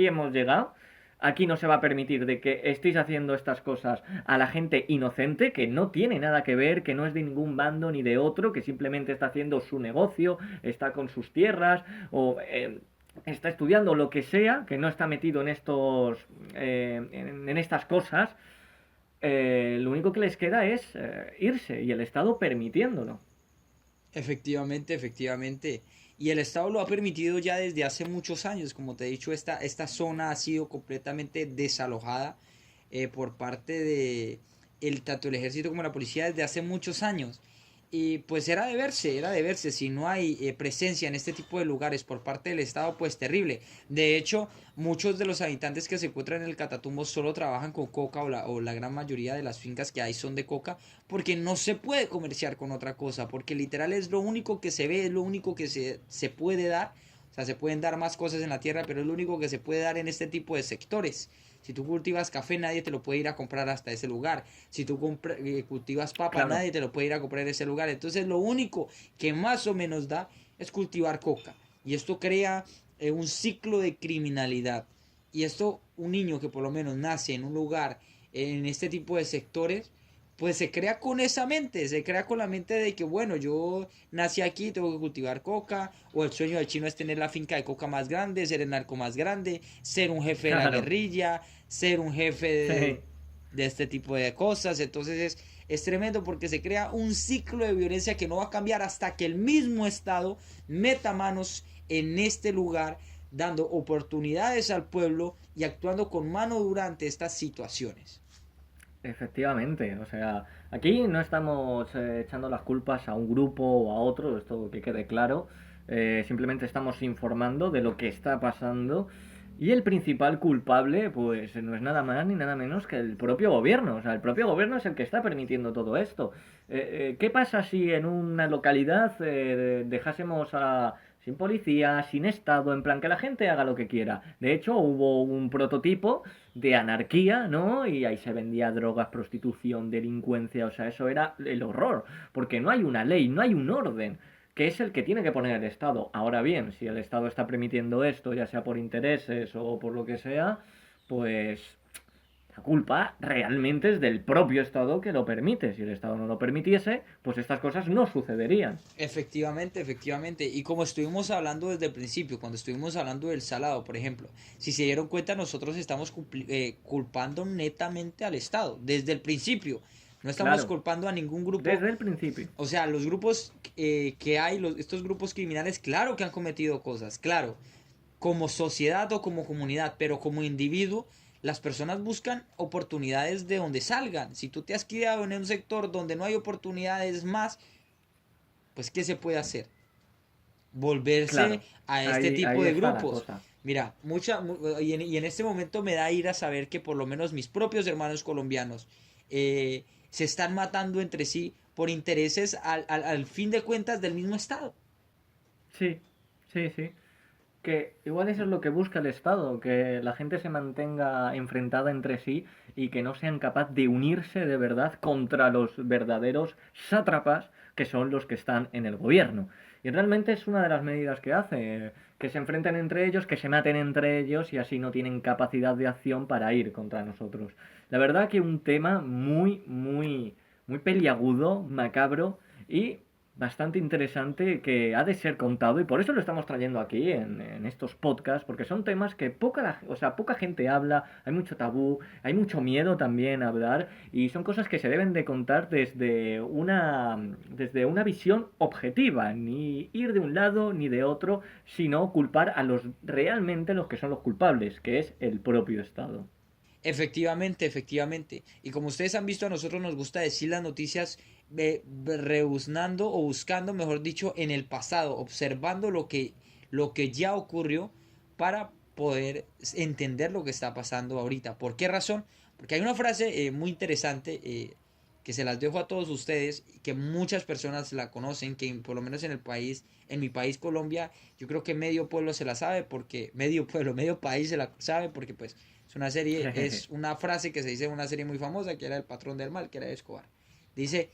hemos llegado. Aquí no se va a permitir de que estéis haciendo estas cosas a la gente inocente, que no tiene nada que ver, que no es de ningún bando ni de otro, que simplemente está haciendo su negocio, está con sus tierras o está estudiando lo que sea, que no está metido en en estas cosas. Lo único que les queda es irse y el Estado permitiéndolo. Efectivamente, efectivamente. Y el Estado lo ha permitido ya desde hace muchos años. Como te he dicho, esta zona ha sido completamente desalojada por parte de tanto el ejército como la policía desde hace muchos años. Y pues era de verse, si no hay presencia en este tipo de lugares por parte del Estado, pues terrible. De hecho, muchos de los habitantes que se encuentran en el Catatumbo solo trabajan con coca o la gran mayoría de las fincas que hay son de coca porque no se puede comerciar con otra cosa, porque literal es lo único que se ve, es lo único que se puede dar. O sea, se pueden dar más cosas en la tierra, pero es lo único que se puede dar en este tipo de sectores. Si tú cultivas café, nadie te lo puede ir a comprar hasta ese lugar. Si tú cultivas papa, Claro, nadie te lo puede ir a comprar en ese lugar. Entonces lo único que más o menos da es cultivar coca. Y esto crea un ciclo de criminalidad. Y esto, un niño que por lo menos nace en un lugar, en este tipo de sectores, pues se crea con esa mente, se crea con la mente de que, bueno, yo nací aquí, tengo que cultivar coca, o el sueño del chino es tener la finca de coca más grande, ser el narco más grande, ser un jefe de la claro. guerrilla, ser un jefe Sí. de este tipo de cosas. Entonces es tremendo porque se crea un ciclo de violencia que no va a cambiar hasta que el mismo Estado meta manos en este lugar, dando oportunidades al pueblo y actuando con mano dura ante estas situaciones. Efectivamente, o sea, aquí no estamos echando las culpas a un grupo o a otro, esto que quede claro, simplemente estamos informando de lo que está pasando y el principal culpable pues no es nada más ni nada menos que el propio gobierno, o sea, el propio gobierno es el que está permitiendo todo esto. ¿Qué pasa si en una localidad dejásemos a sin policía, sin estado, en plan que la gente haga lo que quiera? De hecho, hubo un prototipo de anarquía, ¿no? Y ahí se vendía drogas, prostitución, delincuencia, o sea, eso era el horror, porque no hay una ley, no hay un orden, que es el que tiene que poner el Estado. Ahora bien, si el Estado está permitiendo esto, ya sea por intereses o por lo que sea, pues la culpa realmente es del propio Estado que lo permite. Si el Estado no lo permitiese, pues estas cosas no sucederían. Efectivamente, efectivamente. Y como estuvimos hablando desde el principio, cuando estuvimos hablando del salado, por ejemplo, si se dieron cuenta, nosotros estamos culpando netamente al Estado, desde el principio. No estamos Claro, culpando a ningún grupo. desde el principio. O sea, los grupos que hay, estos grupos criminales, claro que han cometido cosas, claro, como sociedad o como comunidad, pero como individuo, las personas buscan oportunidades de donde salgan. Si tú te has criado en un sector donde no hay oportunidades más, pues ¿qué se puede hacer? Volverse Claro, a este tipo ahí de está la grupos. cosa. Mira, y en este momento me da ira saber que por lo menos mis propios hermanos colombianos se están matando entre sí por intereses al fin de cuentas del mismo Estado. Sí, sí, sí. Que igual eso es lo que busca el Estado, que la gente se mantenga enfrentada entre sí y que no sean capaces de unirse de verdad contra los verdaderos sátrapas que son los que están en el gobierno. Y realmente es una de las medidas que hace, que se enfrenten entre ellos, que se maten entre ellos y así no tienen capacidad de acción para ir contra nosotros. La verdad que un tema muy, muy, muy peliagudo, macabro y bastante interesante que ha de ser contado y por eso lo estamos trayendo aquí en estos podcasts, porque son temas que poca gente habla, hay mucho tabú, hay mucho miedo también a hablar y son cosas que se deben de contar desde una visión objetiva, ni ir de un lado ni de otro, sino culpar a realmente los que son los culpables, que es el propio Estado. Efectivamente, efectivamente. Y como ustedes han visto, a nosotros nos gusta decir las noticias rebuznando o buscando, mejor dicho, en el pasado, observando lo que ya ocurrió para poder entender lo que está pasando ahorita. ¿Por qué razón? Porque hay una frase muy interesante que se las dejo a todos ustedes, que muchas personas la conocen, que por lo menos en el país, en mi país Colombia, yo creo que medio pueblo se la sabe, porque medio pueblo, medio país se la sabe, porque pues es una serie, es una frase que se dice en una serie muy famosa, que era El patrón del mal, que era Escobar. Dice,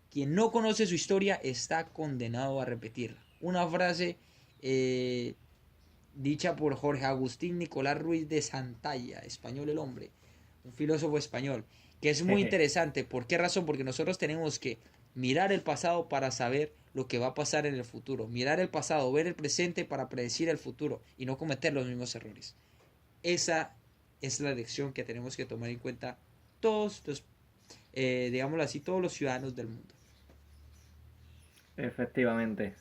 quien no conoce su historia está condenado a repetirla. Una frase eh, dicha por Jorge Agustín Nicolás Ruiz de Santalla, español el hombre, un filósofo español, que es muy interesante. ¿Por qué razón? Porque nosotros tenemos que mirar el pasado para saber lo que va a pasar en el futuro. Mirar el pasado, ver el presente para predecir el futuro y no cometer los mismos errores. Esa es la lección que tenemos que tomar en cuenta todos los, digámoslo así, todos los ciudadanos del mundo. Efectivamente.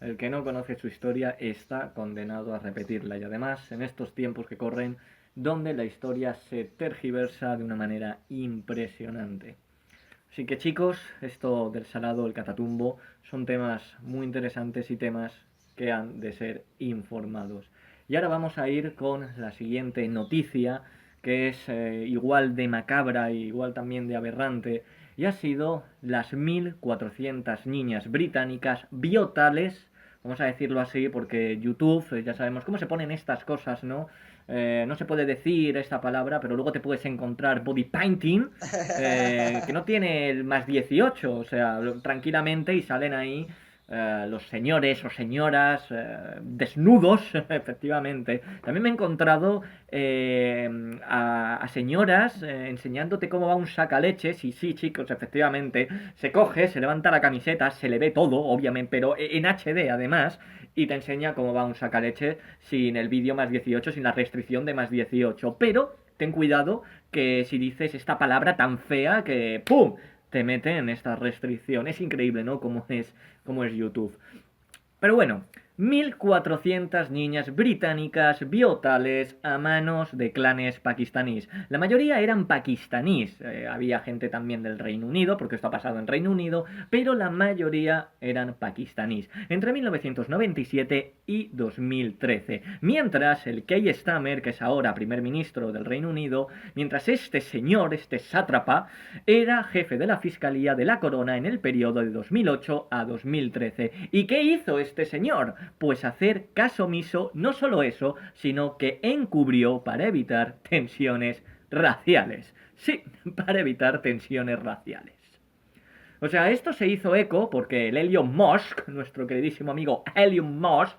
El que no conoce su historia está condenado a repetirla y además en estos tiempos que corren donde la historia se tergiversa de una manera impresionante. Así que chicos, esto del salado, el catatumbo, son temas muy interesantes y temas que han de ser informados. Y ahora vamos a ir con la siguiente noticia, que es igual de macabra y igual también de aberrante, y ha sido las 1.400 niñas británicas biotales, vamos a decirlo así, porque YouTube, ya sabemos cómo se ponen estas cosas, ¿no? No se puede decir esta palabra, pero luego te puedes encontrar body painting, que no tiene el más 18, o sea, tranquilamente y salen ahí los señores o señoras desnudos, efectivamente. También me he encontrado a señoras enseñándote cómo va un sacaleches y sí, chicos, efectivamente, se coge, se levanta la camiseta, se le ve todo, obviamente, pero en HD además, y te enseña cómo va un sacaleche sin el vídeo más 18, sin la restricción de más 18. Pero ten cuidado que si dices esta palabra tan fea que ¡pum! Te mete en esta restricción. Es increíble, ¿no? Cómo es YouTube. Pero bueno, 1.400 niñas británicas biotales a manos de clanes pakistaníes. La mayoría eran pakistaníes, había gente también del Reino Unido, porque esto ha pasado en Reino Unido, pero la mayoría eran pakistaníes, entre 1997 y 2013. Mientras el Keir Starmer, que es ahora primer ministro del Reino Unido, mientras este señor, este sátrapa, era jefe de la Fiscalía de la Corona en el periodo de 2008 a 2013. ¿Y qué hizo este señor? Pues hacer caso omiso, no solo eso, sino que encubrió para evitar tensiones raciales. Sí, para evitar tensiones raciales. O sea, esto se hizo eco porque el Elon Musk, nuestro queridísimo amigo Elon Musk,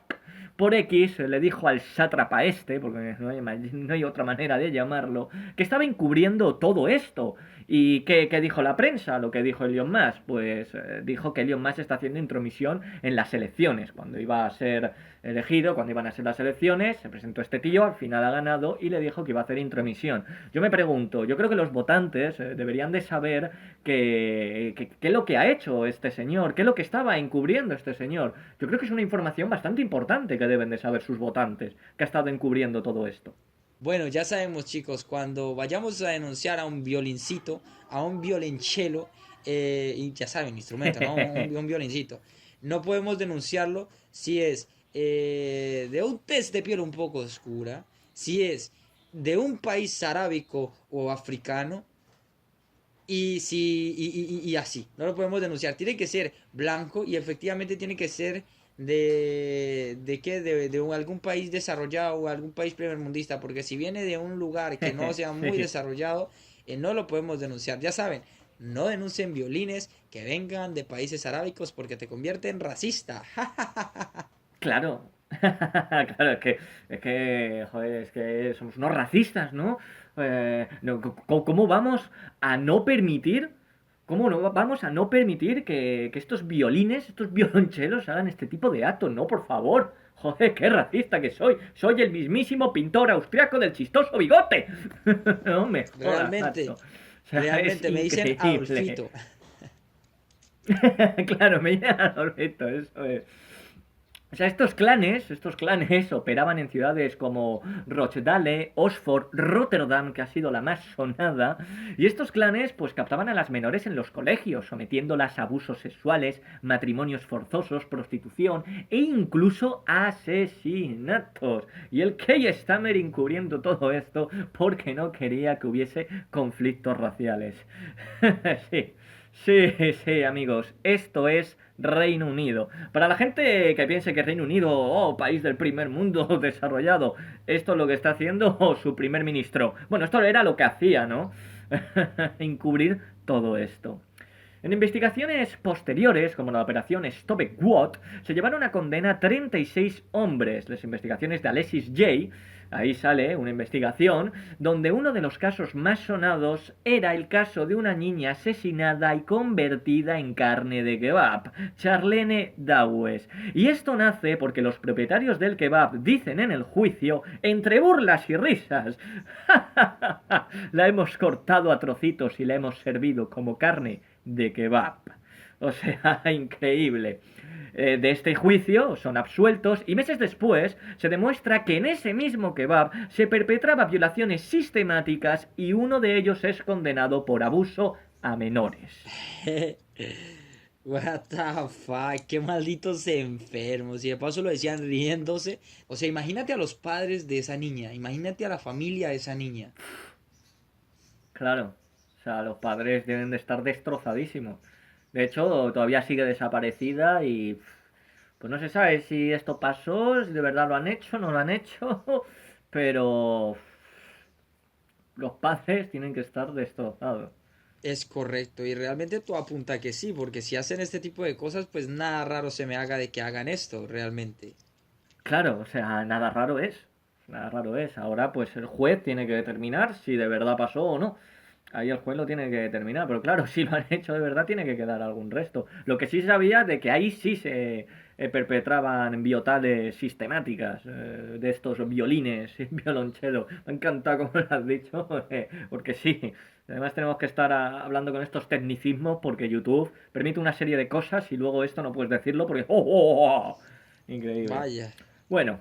por X le dijo al sátrapa este, porque no hay otra manera de llamarlo, que estaba encubriendo todo esto. ¿Y qué dijo la prensa? Lo que dijo Elon Musk. Pues dijo que Elon Musk está haciendo intromisión en las elecciones. Cuando iba a ser elegido, cuando iban a ser las elecciones, se presentó este tío, al final ha ganado y le dijo que iba a hacer intromisión. Yo me pregunto, yo creo que los votantes deberían de saber qué es lo que ha hecho este señor, qué es lo que estaba encubriendo este señor. Yo creo que es una información bastante importante que deben de saber sus votantes, que ha estado encubriendo todo esto. Bueno, ya sabemos chicos, cuando vayamos a denunciar a un violincito, a un violonchelo, y ya saben, instrumento, ¿no? Un violincito, no podemos denunciarlo si es de un tez de piel un poco oscura, si es de un país arábico o africano, y, si, y así, no lo podemos denunciar. Tiene que ser blanco y efectivamente tiene que ser de qué, algún país desarrollado o algún país primermundista, porque si viene de un lugar que no sea muy Sí, desarrollado, no lo podemos denunciar. Ya saben, no denuncien violines que vengan de países arábicos porque te convierte en racista. claro. Claro, joder, es que somos unos racistas, ¿no? ¿Cómo vamos a no permitir ¿Cómo no vamos a no permitir que estos violines, estos violonchelos hagan este tipo de actos? No, por favor. Joder, qué racista que soy. Soy el mismísimo pintor austriaco del chistoso bigote. No me jodas, Realmente, macho. O sea, es realmente me dicen increíble. Adolfito. Claro, me llega Alberto, eso es. O sea, estos clanes operaban en ciudades como Rochdale, Oxford, Rotterdam, que ha sido la más sonada, y estos clanes pues captaban a las menores en los colegios, sometiéndolas a abusos sexuales, matrimonios forzosos, prostitución e incluso asesinatos. Y el Key Stammer encubriendo todo esto porque no quería que hubiese conflictos raciales. Sí. Sí, sí, amigos, esto es Reino Unido. Para la gente que piense que Reino Unido, oh, país del primer mundo desarrollado, esto es lo que está haciendo su primer ministro. Bueno, esto era lo que hacía, ¿no? Encubrir todo esto. En investigaciones posteriores, como la operación Stopek What, se llevaron a condena a 36 hombres. Las investigaciones de Alexis J. Ahí sale una investigación donde uno de los casos más sonados era el caso de una niña asesinada y convertida en carne de kebab, Charlene Dawes. Y esto nace porque los propietarios del kebab dicen en el juicio, entre burlas y risas, la hemos cortado a trocitos y la hemos servido como carne de kebab. O sea, increíble. De este juicio son absueltos y meses después se demuestra que en ese mismo kebab se perpetraba violaciones sistemáticas y uno de ellos es condenado por abuso a menores. What the fuck, qué malditos enfermos. Y de paso lo decían riéndose. O sea, imagínate a los padres de esa niña, imagínate a la familia de esa niña. Claro, o sea, los padres deben de estar destrozadísimos. De hecho, todavía sigue desaparecida y pues no se sabe si esto pasó, si de verdad lo han hecho, no lo han hecho, pero los padres tienen que estar destrozados. Es correcto, y realmente tú apunta que sí, porque si hacen este tipo de cosas, pues nada raro se me haga de que hagan esto, realmente. Claro, o sea, nada raro es. Nada raro es. Ahora, pues el juez tiene que determinar si de verdad pasó o no. Ahí el juez lo tiene que determinar. Pero claro, si lo han hecho de verdad, tiene que quedar algún resto. Lo que sí sabía de que ahí sí se perpetraban biotales sistemáticas de estos violines y violonchelo. Me ha encantado como lo has dicho, porque sí. Además tenemos que estar hablando con estos tecnicismos porque YouTube permite una serie de cosas y luego esto no puedes decirlo porque... ¡Oh, oh, oh! Increíble. Vaya. Bueno,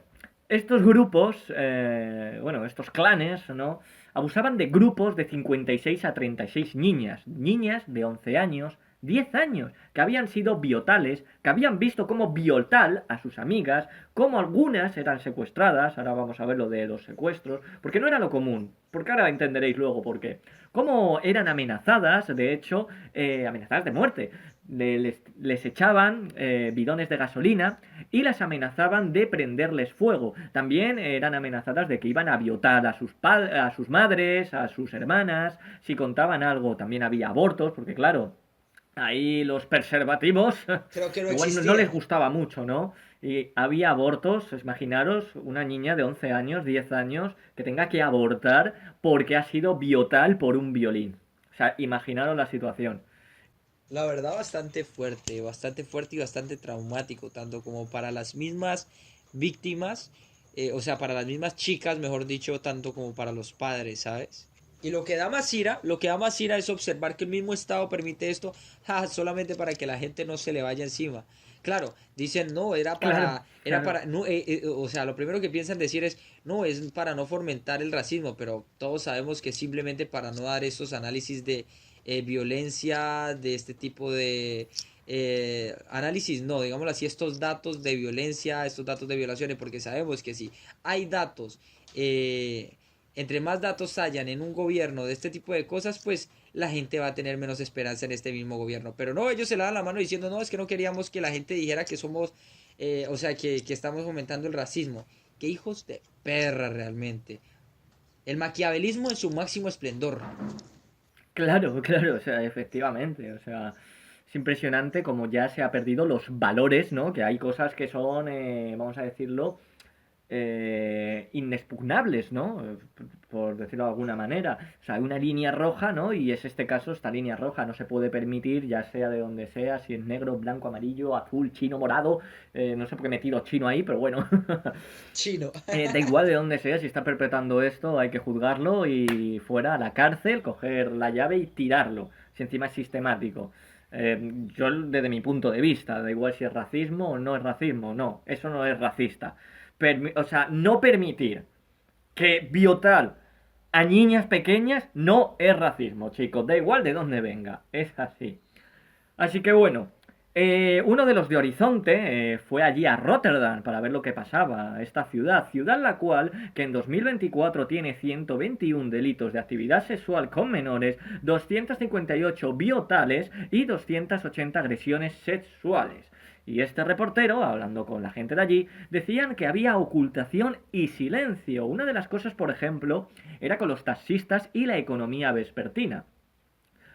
estos grupos, bueno, estos clanes, ¿no? Abusaban de grupos de 56 a 36 niñas, niñas de 11 años, 10 años, que habían sido biotales, que habían visto cómo biotal a sus amigas, cómo algunas eran secuestradas, ahora vamos a ver lo de los secuestros, porque no era lo común, porque ahora entenderéis luego por qué. Cómo eran amenazadas, de hecho, amenazadas de muerte. Les echaban bidones de gasolina y las amenazaban de prenderles fuego. También eran amenazadas de que iban a violar a sus madres, a sus hermanas, si contaban algo. También había abortos, porque claro, ahí los preservativos Creo que no igual no les existían. gustaba mucho, ¿no? Y había abortos, imaginaros una niña de 11 años, 10 años, que tenga que abortar porque ha sido biotal por un violín. O sea, imaginaros la situación. La verdad, bastante fuerte y bastante traumático, tanto como para las mismas víctimas, o sea, para las mismas chicas, mejor dicho, tanto como para los padres, ¿sabes? Y lo que da más ira es observar que el mismo Estado permite esto solamente para que la gente no se le vaya encima. Claro, dicen, no, Claro, era claro. para, no, o sea, lo primero que piensan decir es, no, es para no fomentar el racismo, pero todos sabemos que es simplemente para no dar esos análisis de violencia, de este tipo de análisis, no, digámoslo así, estos datos de violencia, estos datos de violaciones, porque sabemos que si hay datos, entre más datos hayan en un gobierno de este tipo de cosas, pues la gente va a tener menos esperanza en este mismo gobierno. Pero no, ellos se le dan la mano diciendo, no, es que no queríamos que la gente dijera que somos, o sea, que estamos fomentando el racismo. Qué hijos de perra realmente. El maquiavelismo en su máximo esplendor. Claro, claro, o sea, efectivamente, o sea, es impresionante como ya se ha perdido los valores, ¿no? Que hay cosas que son, vamos a decirlo, inexpugnables, ¿no? por decirlo de alguna manera. O sea, hay una línea roja, ¿no? Y es este caso, esta línea roja. No se puede permitir, ya sea de donde sea, si es negro, blanco, amarillo, azul, chino, morado. No sé por qué he metido chino ahí, pero bueno. Chino. Da igual de dónde sea, si está perpetrando esto, hay que juzgarlo y fuera a la cárcel, coger la llave y tirarlo. Si encima es sistemático. Yo, desde mi punto de vista, da igual si es racismo o no es racismo, no, eso no es racista. O sea, no permitir que violar a niñas pequeñas no es racismo, chicos, da igual de dónde venga, es así. Así que bueno, uno de los de Horizonte fue allí a Rotterdam para ver lo que pasaba, esta ciudad la cual que en 2024 tiene 121 delitos de actividad sexual con menores, 258 biotales y 280 agresiones sexuales. Y este reportero, hablando con la gente de allí, decían que había ocultación y silencio. Una de las cosas, por ejemplo, era con los taxistas y la economía vespertina.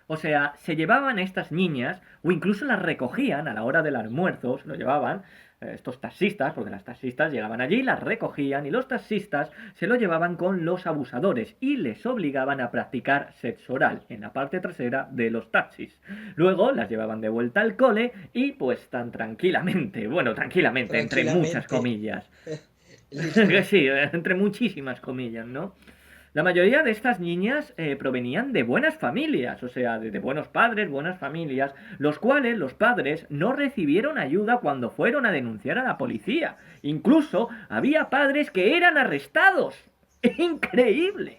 O sea, se llevaban a estas niñas o incluso las recogían a la hora del almuerzo, se lo llevaban estos taxistas, porque las taxistas llegaban allí, las recogían y los taxistas se lo llevaban con los abusadores y les obligaban a practicar sexo oral en la parte trasera de los taxis. Luego las llevaban de vuelta al cole y pues tan tranquilamente, bueno, tranquilamente, entre muchas Tranquilamente. comillas. Listo. Sí, entre muchísimas comillas, ¿no? La mayoría de estas niñas provenían de buenas familias, o sea, de buenos padres, buenas familias, los cuales los padres no recibieron ayuda cuando fueron a denunciar a la policía. Incluso había padres que eran arrestados. ¡Increíble!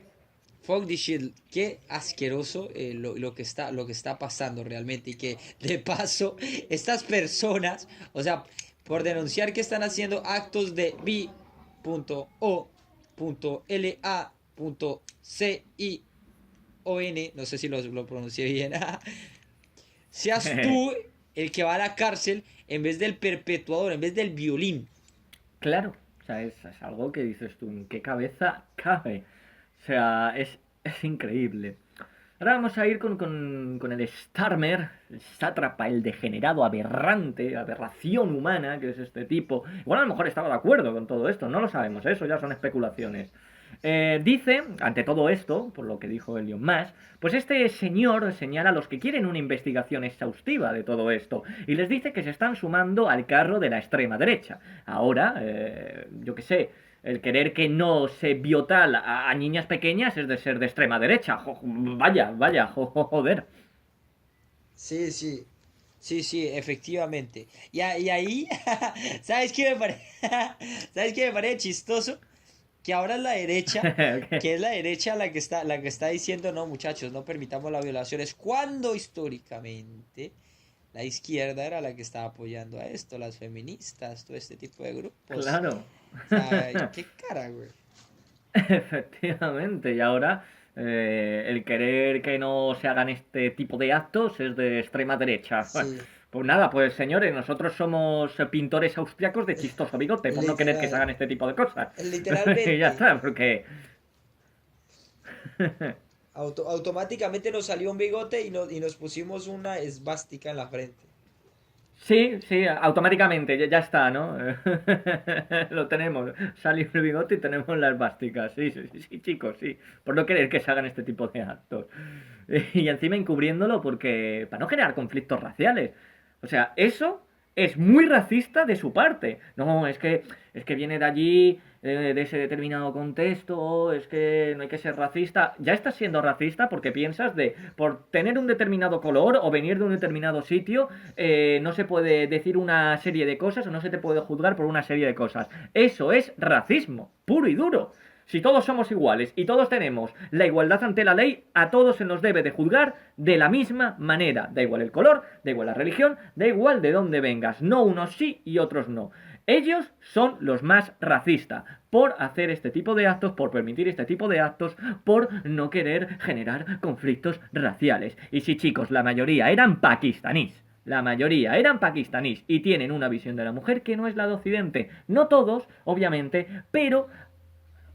Fuck this shit, qué asqueroso lo que está pasando realmente y que de paso estas personas, o sea, por denunciar que están haciendo actos de bi.o.la.cion, no sé si lo pronuncié bien, seas tú el que va a la cárcel en vez del perpetuador, en vez del violín. Claro, o sea, es algo que dices tú, ¿en qué cabeza cabe? O sea, es increíble. Ahora vamos a ir con el Starmer, el sátrapa, el degenerado, aberrante, aberración humana, que es este tipo. Igual a lo mejor estaba de acuerdo con todo esto, no lo sabemos, eso ya son especulaciones. Dice, ante todo esto, por lo que dijo Elon Musk, pues este señor señala a los que quieren una investigación exhaustiva de todo esto y les dice que se están sumando al carro de la extrema derecha. Ahora, yo qué sé, el querer que no se viotal a niñas pequeñas es de ser de extrema derecha. Vaya, joder. Sí, sí. Sí, sí, efectivamente. Y ahí, ¿sabes qué me parece? ¿Sabes qué me parece chistoso? Que ahora es la derecha, Okay. que es la derecha la que está diciendo, no, muchachos, no permitamos las violaciones, cuando históricamente la izquierda era la que estaba apoyando a esto, las feministas, todo este tipo de grupos. Claro. O sea, qué cara, güey. Efectivamente. Y ahora el querer que no se hagan este tipo de actos es de extrema derecha. Bueno, Sí, pues nada, pues señores, nosotros somos pintores austriacos de chistoso bigote por no querer que se hagan literal, este tipo de cosas. Y ya literalmente. está, porque Automáticamente nos salió un bigote y nos pusimos una esvástica en la frente. sí, sí, automáticamente, ya está, ¿no? Lo tenemos. Salió el bigote y tenemos las básicas. Sí, sí, sí, sí, chicos, sí. Por no querer que se hagan este tipo de actos. Y encima encubriéndolo porque para no generar conflictos raciales. O sea, eso es muy racista de su parte. No, es que viene de allí, de ese determinado contexto, es que no hay que ser racista. Ya estás siendo racista porque piensas de, por tener un determinado color o venir de un determinado sitio, no se puede decir una serie de cosas o no se te puede juzgar por una serie de cosas. Eso es racismo, puro y duro. Si todos somos iguales y todos tenemos la igualdad ante la ley, a todos se nos debe de juzgar de la misma manera. Da igual el color, da igual la religión, da igual de dónde vengas. No unos sí y otros no. Ellos son los más racistas por hacer este tipo de actos, por permitir este tipo de actos, por no querer generar conflictos raciales. Y sí, chicos, la mayoría eran pakistaníes. La mayoría eran pakistaníes y tienen una visión de la mujer que no es la de Occidente. No todos, obviamente, pero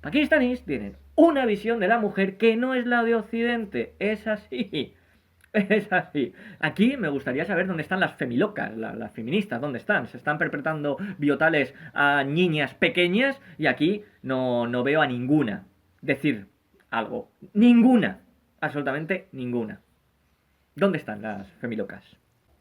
pakistaníes tienen una visión de la mujer que no es la de Occidente. Es así. Es así. Aquí me gustaría saber dónde están las femilocas, las feministas, dónde están. Se están perpetrando biotales a niñas pequeñas y aquí no veo a ninguna decir algo. Ninguna. Absolutamente ninguna. ¿Dónde están las femilocas?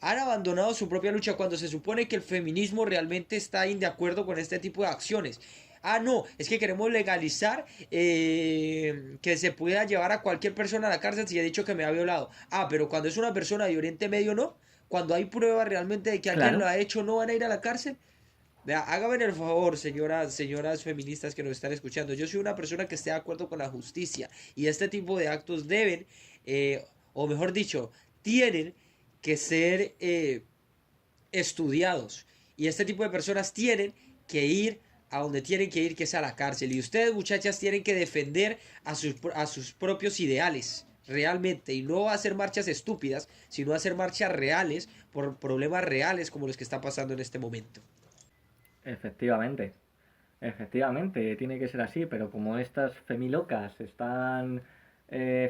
Han abandonado su propia lucha cuando se supone que el feminismo realmente está de acuerdo con este tipo de acciones. Ah, no, es que queremos legalizar que se pueda llevar a cualquier persona a la cárcel si ha dicho que me ha violado. Ah, pero cuando es una persona de Oriente Medio, no. Cuando hay pruebas realmente de que alguien lo Claro. ha hecho, no van a ir a la cárcel. Vea, hágame el favor, señoras feministas que nos están escuchando. Yo soy una persona que esté de acuerdo con la justicia y este tipo de actos deben, o mejor dicho, tienen que ser estudiados. Y este tipo de personas tienen que ir a donde tienen que ir, que es a la cárcel. Y ustedes, muchachas, tienen que defender a sus propios ideales, realmente. Y no hacer marchas estúpidas, sino hacer marchas reales por problemas reales como los que están pasando en este momento. Efectivamente. Efectivamente, tiene que ser así, pero como estas femilocas están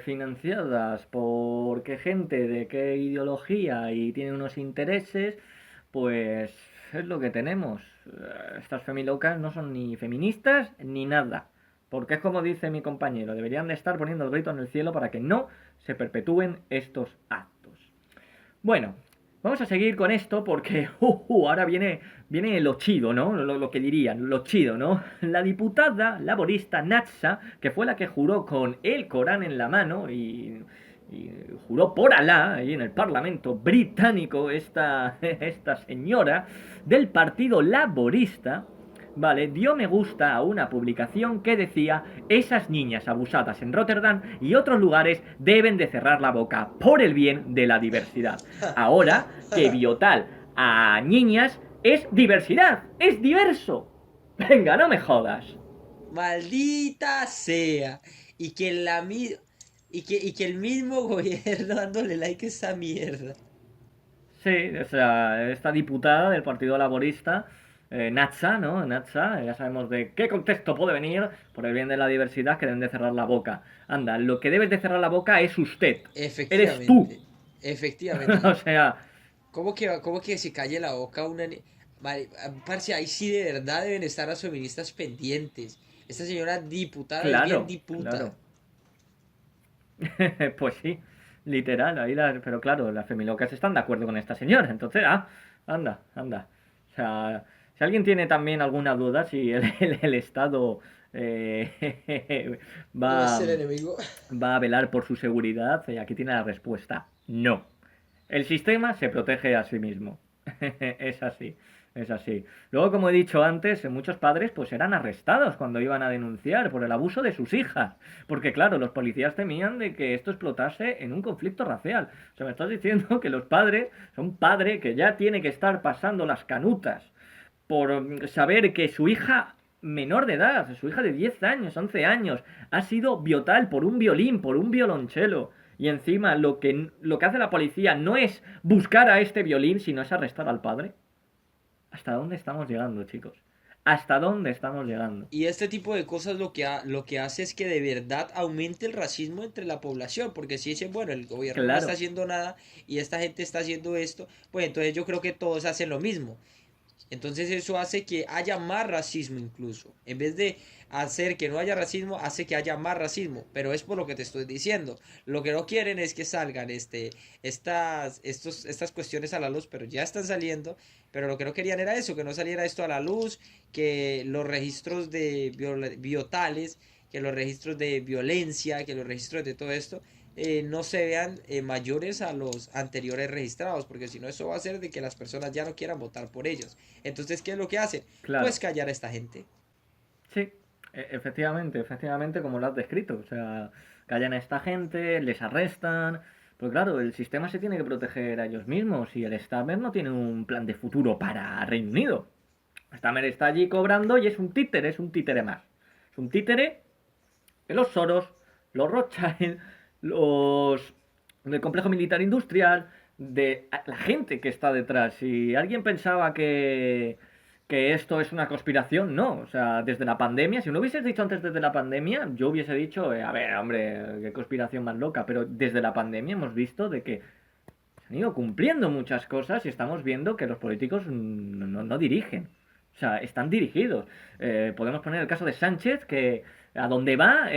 financiadas por qué gente, de qué ideología y tienen unos intereses, pues es lo que tenemos. Estas femilocas no son ni feministas ni nada. Porque es como dice mi compañero, deberían de estar poniendo el grito en el cielo para que no se perpetúen estos actos. Bueno, vamos a seguir con esto porque ahora viene lo chido, ¿no? Lo que dirían, lo chido, ¿no? La diputada laborista Natsa, que fue la que juró con el Corán en la mano y juró por Alá ahí en el Parlamento británico, esta señora del Partido Laborista, vale, dio me gusta a una publicación que decía: esas niñas abusadas en Rotterdam y otros lugares deben de cerrar la boca por el bien de la diversidad. Ahora que Biotal a niñas es diversidad, es diverso. Venga, no me jodas. Maldita sea. Y que la y que el mismo gobierno dándole like a esa mierda. Sí, o sea, esta diputada del Partido Laborista, Natsa, ¿no? Natsa, ya sabemos de qué contexto puede venir, por el bien de la diversidad, que deben de cerrar la boca. Anda, lo que debes de cerrar la boca es usted. Eres tú. Efectivamente. Efectivamente. O sea, Cómo que se calle la boca una parce, ahí sí de verdad deben estar las feministas pendientes. Esta señora diputada es bien claro, diputa. claro. Pues sí, literal, pero claro, las femilocas están de acuerdo con esta señora, entonces, anda, anda. O sea, si alguien tiene también alguna duda, si el Estado No es va, el enemigo. va a velar por su seguridad, aquí tiene la respuesta: no. El sistema se protege a sí mismo. Es así, es así. Luego, como he dicho antes, muchos padres pues eran arrestados cuando iban a denunciar por el abuso de sus hijas. Porque claro, los policías temían de que esto explotase en un conflicto racial. O sea, me estás diciendo que los padres, son padre que ya tiene que estar pasando las canutas por saber que su hija menor de edad, su hija de 10 años, 11 años, ha sido viotal por un violín, por un violonchelo. Y encima lo que hace la policía no es buscar a este violín, sino es arrestar al padre. ¿Hasta dónde estamos llegando, chicos? ¿Hasta dónde estamos llegando? Y este tipo de cosas lo que hace es que de verdad aumente el racismo entre la población, porque si dicen, bueno, el gobierno no está Claro, haciendo nada y esta gente está haciendo esto, pues entonces yo creo que todos hacen lo mismo. Entonces eso hace que haya más racismo incluso. En vez de hacer que no haya racismo, hace que haya más racismo. Pero es por lo que te estoy diciendo. Lo que no quieren es que salgan estas cuestiones a la luz, pero ya están saliendo. Pero lo que no querían era eso, que no saliera esto a la luz, que los registros de biotales, que los registros de violencia, que los registros de todo esto no se vean mayores a los anteriores registrados, porque si no eso va a hacer de que las personas ya no quieran votar por ellos. Entonces, ¿qué es lo que hacen? Pues claro. callar a esta gente. Sí, efectivamente, como lo has descrito. O sea, callan a esta gente, les arrestan. Pero claro, el sistema se tiene que proteger a ellos mismos y el Stammer no tiene un plan de futuro para Reino Unido. Stammer está allí cobrando y es un títere más. Es un títere de los Soros, los Rothschild, los del complejo militar industrial, de la gente que está detrás. Si alguien pensaba que esto es una conspiración, no. O sea, desde la pandemia, si no hubieses dicho antes desde la pandemia, yo hubiese dicho, a ver, hombre, qué conspiración más loca. Pero desde la pandemia hemos visto de que se han ido cumpliendo muchas cosas y estamos viendo que los políticos no dirigen. O sea, están dirigidos. Podemos poner el caso de Sánchez, que A donde va,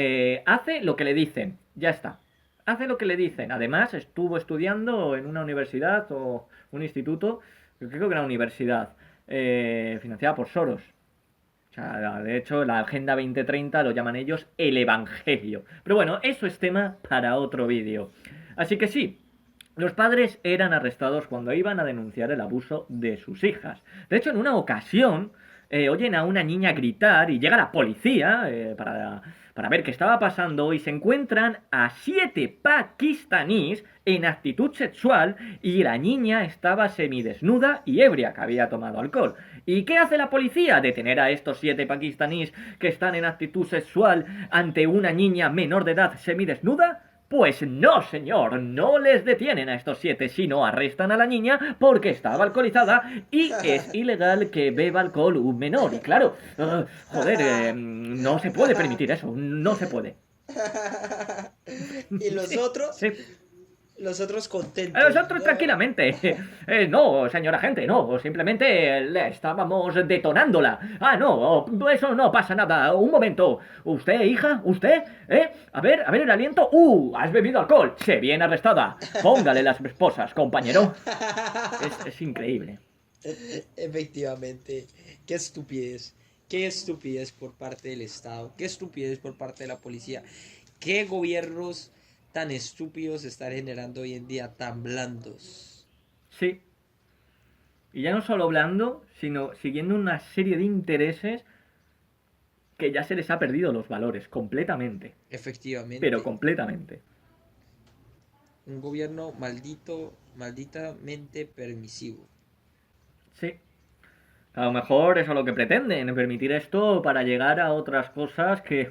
hace lo que le dicen. Ya está. Hace lo que le dicen. Además, estuvo estudiando en una universidad o un instituto, creo que era una universidad, financiada por Soros. O sea, de hecho, la Agenda 2030 lo llaman ellos el Evangelio. Pero bueno, eso es tema para otro vídeo. Así que sí, los padres eran arrestados cuando iban a denunciar el abuso de sus hijas. De hecho, en una ocasión, oyen a una niña gritar y llega la policía para ver qué estaba pasando y se encuentran a 7 pakistaníes en actitud sexual y la niña estaba semidesnuda y ebria, que había tomado alcohol. ¿Y qué hace la policía? Detener a estos 7 pakistaníes que están en actitud sexual ante una niña menor de edad semidesnuda. Pues no, señor, no les detienen a estos 7, sino arrestan a la niña porque estaba alcoholizada y es ilegal que beba alcohol un menor. Y claro, joder, no se puede permitir eso, no se puede. Y los otros, Sí. los otros A contentos. nosotros No. tranquilamente. No, señor agente, no. Simplemente le estábamos detonándola. Ah, no, eso no pasa nada. Un momento. ¿Usted, hija? ¿Usted? A ver el aliento. Has bebido alcohol. Se viene arrestada. Póngale las esposas, compañero. Es increíble. Efectivamente. Qué estupidez. Qué estupidez por parte del Estado. Qué estupidez por parte de la policía. Qué gobiernos tan estúpidos se están generando hoy en día, tan blandos. Sí. Y ya no solo blando, sino siguiendo una serie de intereses que ya se les ha perdido los valores completamente. Efectivamente. Pero completamente. Un gobierno maldito, malditamente permisivo. Sí. A lo mejor eso es lo que pretenden, permitir esto para llegar a otras cosas que...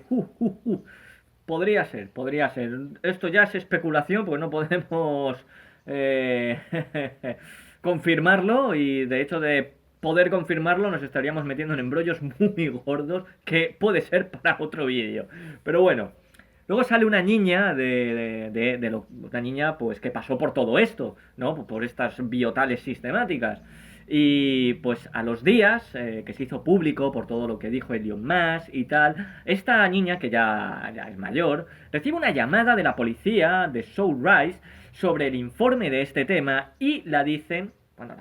podría ser, podría ser. Esto ya es especulación porque no podemos eh, confirmarlo y de hecho de poder confirmarlo nos estaríamos metiendo en embrollos muy gordos que puede ser para otro vídeo. Pero bueno, luego sale una niña una niña pues que pasó por todo esto, ¿no? Por estas biotales sistemáticas. Y pues a los días, que se hizo público por todo lo que dijo Elon Musk y tal, esta niña, que ya es mayor, recibe una llamada de la policía de Sunrise sobre el informe de este tema y la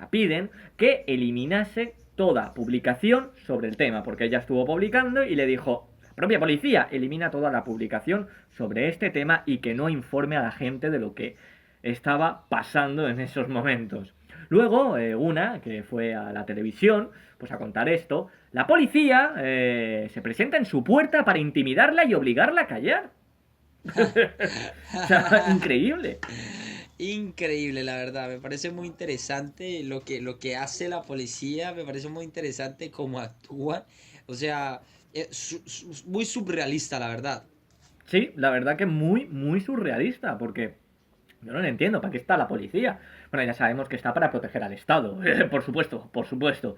piden que eliminase toda publicación sobre el tema, porque ella estuvo publicando y le dijo, la propia policía, elimina toda la publicación sobre este tema y que no informe a la gente de lo que estaba pasando en esos momentos. Luego, una que fue a la televisión, pues a contar esto, la policía se presenta en su puerta para intimidarla y obligarla a callar. O sea, increíble. Increíble, la verdad. Me parece muy interesante lo que hace la policía. Me parece muy interesante cómo actúan. O sea, muy surrealista, la verdad. Sí, la verdad que muy, muy surrealista, porque yo no lo entiendo, ¿para qué está la policía? Bueno, ya sabemos que está para proteger al Estado, por supuesto, por supuesto.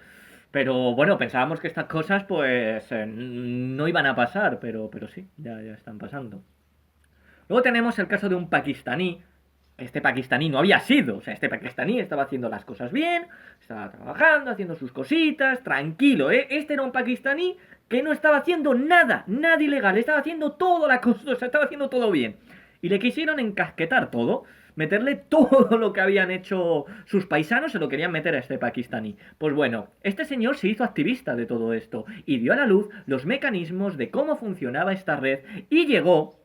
Pero bueno, pensábamos que estas cosas pues no iban a pasar, pero sí, ya están pasando. Luego tenemos el caso de un pakistaní. Este pakistaní no había sido, o sea, este pakistaní estaba haciendo las cosas bien, estaba trabajando, haciendo sus cositas, tranquilo, ¿eh? Este era un pakistaní que no estaba haciendo nada ilegal, estaba haciendo todo la cosa, o sea, estaba haciendo todo bien. Y le quisieron encasquetar todo, meterle todo lo que habían hecho sus paisanos, se lo querían meter a este pakistaní. Pues bueno, este señor se hizo activista de todo esto y dio a la luz los mecanismos de cómo funcionaba esta red y llegó,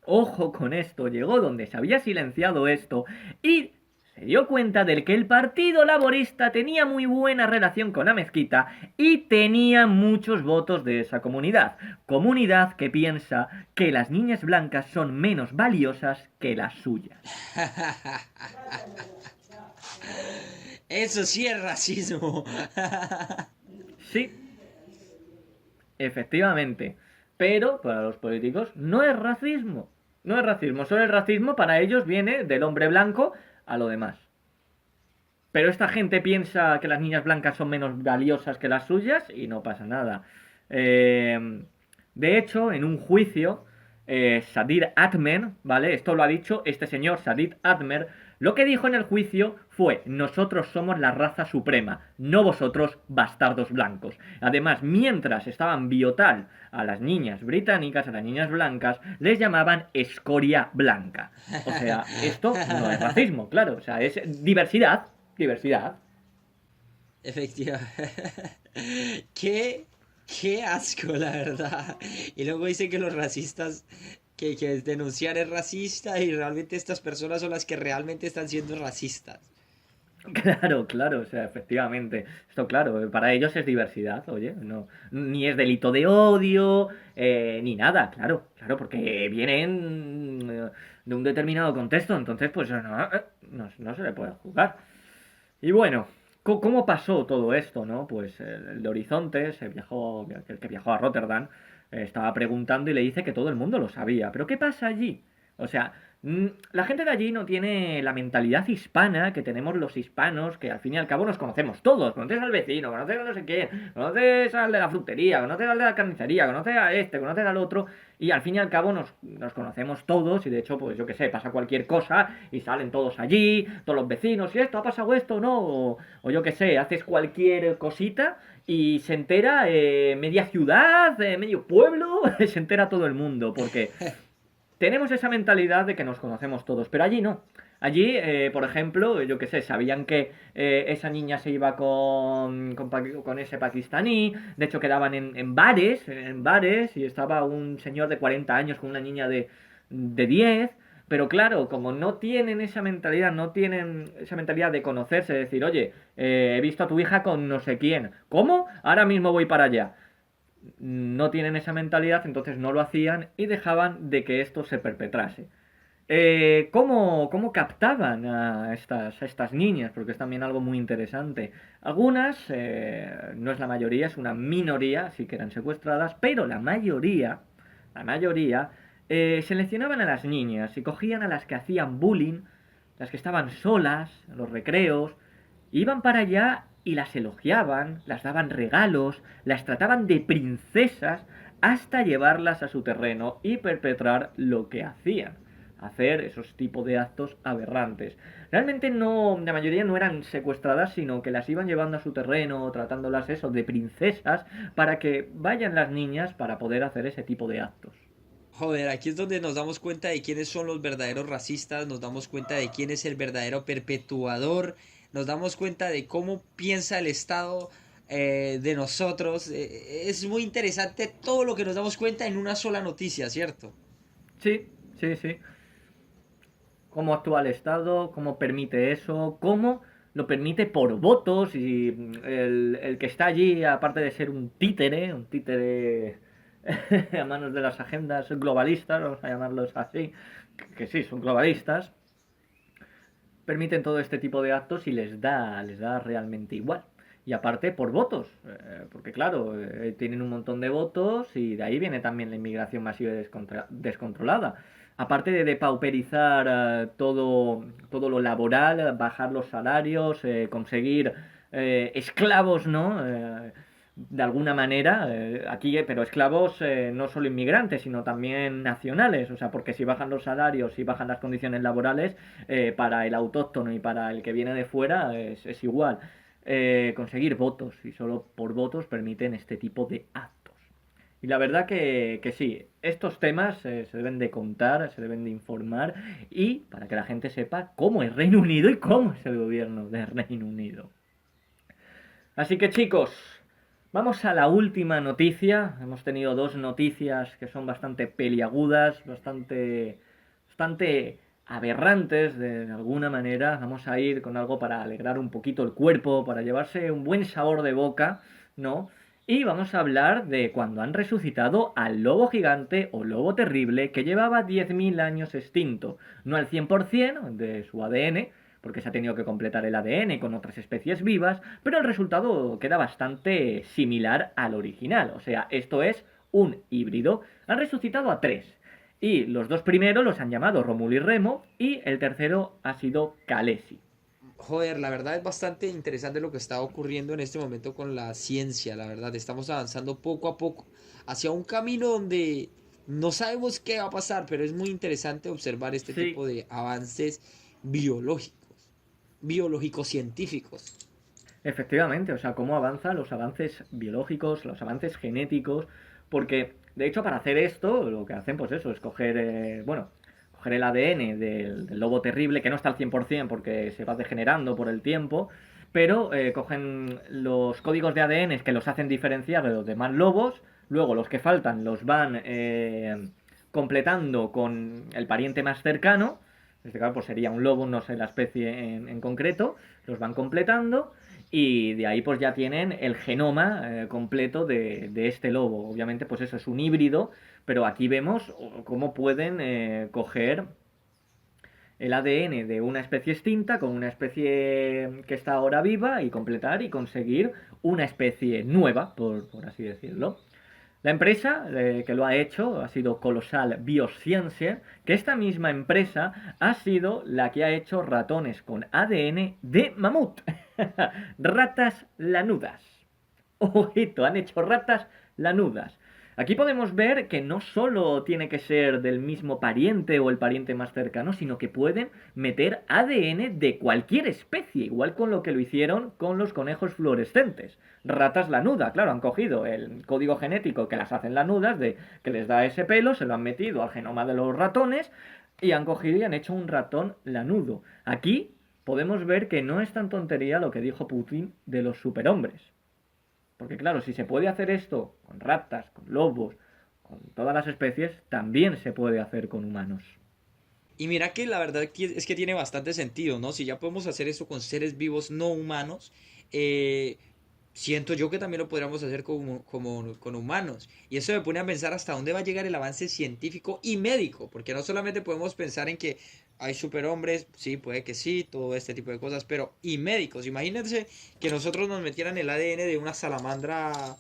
ojo con esto, llegó donde se había silenciado esto y se dio cuenta de que el Partido Laborista tenía muy buena relación con la mezquita y tenía muchos votos de esa comunidad. Comunidad que piensa que las niñas blancas son menos valiosas que las suyas. Eso sí es racismo. Sí, efectivamente. Pero para los políticos no es racismo. No es racismo. Solo el racismo para ellos viene del hombre blanco a lo demás. Pero esta gente piensa que las niñas blancas son menos valiosas que las suyas y no pasa nada. De hecho, en un juicio, Sadir Atmer, ¿vale? Esto lo ha dicho este señor Sadir Atmer. Lo que dijo en el juicio fue: nosotros somos la raza suprema, no vosotros, bastardos blancos. Además, mientras estaban biotal a las niñas británicas, a las niñas blancas, les llamaban escoria blanca. O sea, esto no es racismo, claro, o sea, es diversidad, diversidad. Efectivamente. Qué, qué asco, la verdad. Y luego dice que los racistas, que denunciar es racista y realmente estas personas son las que realmente están siendo racistas. Claro, claro, o sea, efectivamente. Esto, claro, para ellos es diversidad, oye, no, ni es delito de odio, ni nada, claro, claro, porque vienen de un determinado contexto, entonces, pues no se le puede juzgar. Y bueno, ¿cómo pasó todo esto, no? Pues el de Horizonte, el que viajó a Rotterdam, estaba preguntando y le dice que todo el mundo lo sabía. ¿Pero qué pasa allí? O sea, la gente de allí no tiene la mentalidad hispana que tenemos los hispanos, que al fin y al cabo nos conocemos todos. Conoces al vecino, conoces a no sé quién, conoces al de la frutería, conoces al de la carnicería, conoces a este, conoces al otro, y al fin y al cabo nos conocemos todos, y de hecho, pues yo qué sé, pasa cualquier cosa y salen todos allí, todos los vecinos, y esto, ha pasado esto, ¿no? O yo qué sé, haces cualquier cosita y se entera media ciudad, medio pueblo, se entera todo el mundo, porque tenemos esa mentalidad de que nos conocemos todos, pero allí no. Allí, por ejemplo, yo qué sé, sabían que esa niña se iba con ese pakistaní, de hecho quedaban en bares, y estaba un señor de 40 años con una niña de 10, pero claro, como no tienen esa mentalidad, no tienen esa mentalidad de conocerse, de decir, oye, he visto a tu hija con no sé quién, ¿cómo? Ahora mismo voy para allá. No tienen esa mentalidad, entonces no lo hacían y dejaban de que esto se perpetrase. ¿Cómo captaban a estas niñas? Porque es también algo muy interesante. Algunas, no es la mayoría, es una minoría, sí que eran secuestradas, pero la mayoría, seleccionaban a las niñas y cogían a las que hacían bullying, las que estaban solas, en los recreos, iban para allá y las elogiaban, las daban regalos, las trataban de princesas hasta llevarlas a su terreno y perpetrar lo que hacían, hacer esos tipos de actos aberrantes. Realmente no, la mayoría no eran secuestradas, sino que las iban llevando a su terreno, tratándolas eso de princesas, para que vayan las niñas para poder hacer ese tipo de actos. Joder, aquí es donde nos damos cuenta de quiénes son los verdaderos racistas, nos damos cuenta de quién es el verdadero perpetuador, nos damos cuenta de cómo piensa el Estado de nosotros. Es muy interesante todo lo que nos damos cuenta en una sola noticia, ¿cierto? Sí, sí, sí. Cómo actúa el Estado, cómo permite eso, cómo lo permite por votos y el que está allí, aparte de ser un títere a manos de las agendas globalistas, vamos a llamarlos así, que sí, son globalistas, permiten todo este tipo de actos y les da realmente igual. Y aparte por votos, porque claro, tienen un montón de votos y de ahí viene también la inmigración masiva y descontrolada. Aparte de depauperizar todo lo laboral, bajar los salarios, conseguir esclavos, ¿no? De alguna manera, aquí, pero esclavos no solo inmigrantes, sino también nacionales, o sea, porque si bajan los salarios, si bajan las condiciones laborales, para el autóctono y para el que viene de fuera es igual. Conseguir votos, y solo por votos permiten este tipo de actos. Y la verdad que sí, estos temas se deben de contar, se deben de informar, y para que la gente sepa cómo es Reino Unido y cómo es el gobierno de Reino Unido. Así que chicos, vamos a la última noticia. Hemos tenido dos noticias que son bastante peliagudas, bastante aberrantes de alguna manera. Vamos a ir con algo para alegrar un poquito el cuerpo, para llevarse un buen sabor de boca, ¿no? Y vamos a hablar de cuando han resucitado al lobo gigante o lobo terrible que llevaba 10.000 años extinto. No al 100% de su ADN, porque se ha tenido que completar el ADN con otras especies vivas, pero el resultado queda bastante similar al original. O sea, esto es un híbrido. Han resucitado a tres. Y los dos primeros los han llamado Rómulo y Remo, y el tercero ha sido Khaleesi. Joder, la verdad es bastante interesante lo que está ocurriendo en este momento con la ciencia, la verdad. Estamos avanzando poco a poco hacia un camino donde No sabemos qué va a pasar, pero es muy interesante observar este Sí, tipo de avances biológicos, biológicos científicos. efectivamente, o sea, cómo avanzan los avances biológicos, los avances genéticos, porque de hecho para hacer esto lo que hacen pues eso es coger, bueno, coger el ADN del lobo terrible, que no está al 100% porque se va degenerando por el tiempo, pero cogen los códigos de ADN que los hacen diferenciar de los demás lobos, luego los que faltan los van completando con el pariente más cercano, en este caso pues sería un lobo, no sé la especie en concreto, los van completando y de ahí pues ya tienen el genoma completo de este lobo. Obviamente pues eso es un híbrido, pero aquí vemos cómo pueden coger el ADN de una especie extinta con una especie que está ahora viva y completar y conseguir una especie nueva, por así decirlo. La empresa que lo ha hecho ha sido Colossal Biosciences, que esta misma empresa ha sido la que ha hecho ratones con ADN de mamut. Ratas lanudas. Ojito, han hecho ratas lanudas. Aquí podemos ver que no solo tiene que ser del mismo pariente o el pariente más cercano, sino que pueden meter ADN de cualquier especie, igual con lo que lo hicieron con los conejos fluorescentes. Ratas lanudas, claro, han cogido el código genético que las hacen lanudas, que les da ese pelo, se lo han metido al genoma de los ratones y han cogido y han hecho un ratón lanudo. Aquí podemos ver que no es tan tontería lo que dijo Putin de los superhombres. Porque claro, si se puede hacer esto con ratas, con lobos, con todas las especies, también se puede hacer con humanos. Y mira que la verdad es que tiene bastante sentido, ¿no? Si ya podemos hacer eso con seres vivos no humanos, eh, siento yo que también lo podríamos hacer con humanos. Y eso me pone a pensar hasta dónde va a llegar el avance científico y médico, porque no solamente podemos pensar en que hay superhombres, sí, puede que sí, todo este tipo de cosas, pero y médicos. Imagínense que nosotros nos metieran el ADN de una salamandra,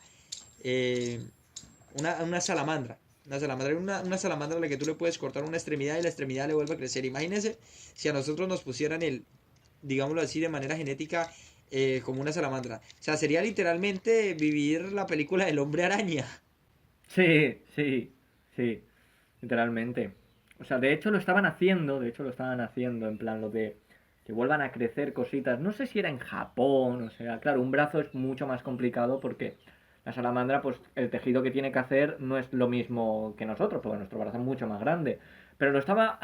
eh, una salamandra. Una salamandra a la que tú le puedes cortar una extremidad y la extremidad le vuelve a crecer. Imagínense si a nosotros nos pusieran digámoslo así, de manera genética como una salamandra. O sea, sería literalmente vivir la película del hombre araña. Sí, sí, sí, literalmente. O sea, de hecho lo estaban haciendo en plan lo de que vuelvan a crecer cositas. No sé si era en Japón, o sea, claro, un brazo es mucho más complicado porque la salamandra, pues el tejido que tiene que hacer no es lo mismo que nosotros, porque nuestro brazo es mucho más grande. Pero lo estaba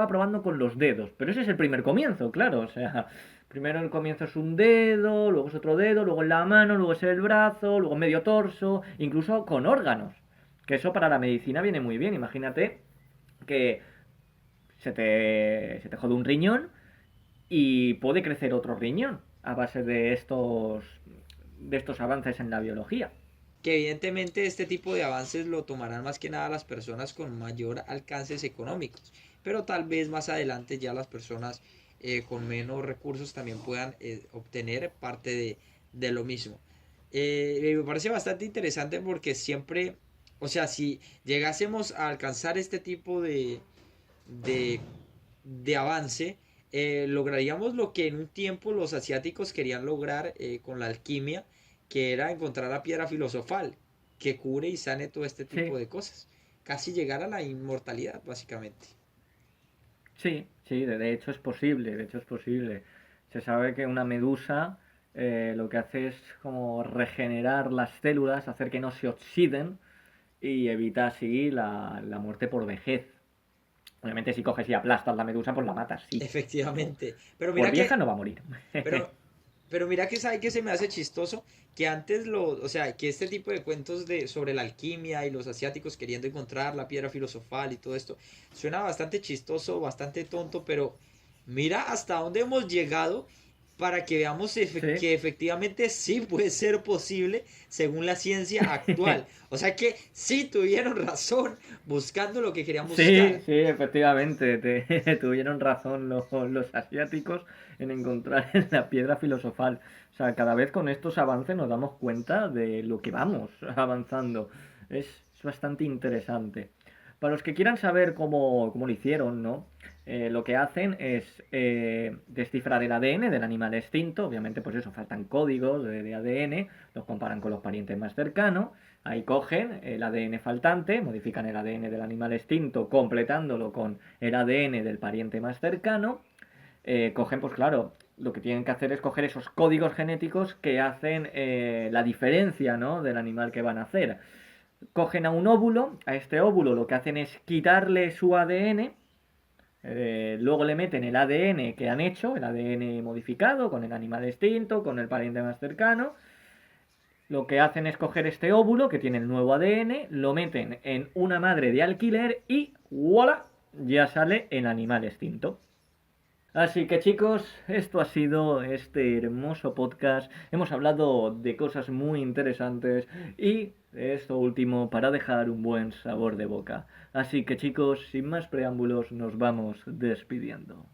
probando con los dedos. Pero ese es el primer comienzo, claro. O sea, primero el comienzo es un dedo, luego es otro dedo, luego en la mano, luego es el brazo, luego medio torso, incluso con órganos. Que eso para la medicina viene muy bien. Imagínate que se te jode un riñón y puede crecer otro riñón a base de estos avances en la biología. Que evidentemente este tipo de avances lo tomarán más que nada las personas con mayor alcances económicos. Pero tal vez más adelante ya las personas con menos recursos también puedan obtener parte de lo mismo. Me parece bastante interesante porque siempre, o sea, si llegásemos a alcanzar este tipo de, de avance, lograríamos lo que en un tiempo los asiáticos querían lograr con la alquimia, que era encontrar la piedra filosofal que cure y sane todo este tipo Sí, de cosas. Casi llegar a la inmortalidad, básicamente. sí, sí, de hecho es posible, de hecho es posible. Se sabe que una medusa lo que hace es como regenerar las células, hacer que no se oxiden y evita así la muerte por vejez. Obviamente si coges y aplastas la medusa, pues la matas, sí. Pero Efectivamente. Pero por mira vieja que, no va a morir. pero, pero mira que sabe que se me hace chistoso que antes o sea, que este tipo de cuentos sobre la alquimia y los asiáticos queriendo encontrar la piedra filosofal y todo esto, suena bastante chistoso, bastante tonto, pero mira hasta dónde hemos llegado para que veamos Sí. que efectivamente sí puede ser posible según la ciencia actual. O sea que sí tuvieron razón buscando lo que querían Sí, buscar. sí, efectivamente, tuvieron razón los asiáticos en encontrar la piedra filosofal. O sea, cada vez con estos avances nos damos cuenta de lo que vamos avanzando. Es bastante interesante. Para los que quieran saber cómo lo hicieron, ¿no? Lo que hacen es descifrar el ADN del animal extinto. Obviamente, pues eso, faltan códigos de ADN, los comparan con los parientes más cercanos. Ahí cogen el ADN faltante, modifican el ADN del animal extinto, completándolo con el ADN del pariente más cercano. Cogen, pues claro, lo que tienen que hacer es coger esos códigos genéticos que hacen la diferencia, ¿no?, del animal que van a hacer. Cogen a un óvulo, a este óvulo lo que hacen es quitarle su ADN. Luego le meten el ADN que han hecho, el ADN modificado, con el animal extinto, con el pariente más cercano. Lo que hacen es coger este óvulo que tiene el nuevo ADN, lo meten en una madre de alquiler y ¡voilà! Ya sale el animal extinto. Así que chicos, esto ha sido este hermoso podcast. Hemos hablado de cosas muy interesantes y esto último para dejar un buen sabor de boca. Así que chicos, sin más preámbulos, nos vamos despidiendo.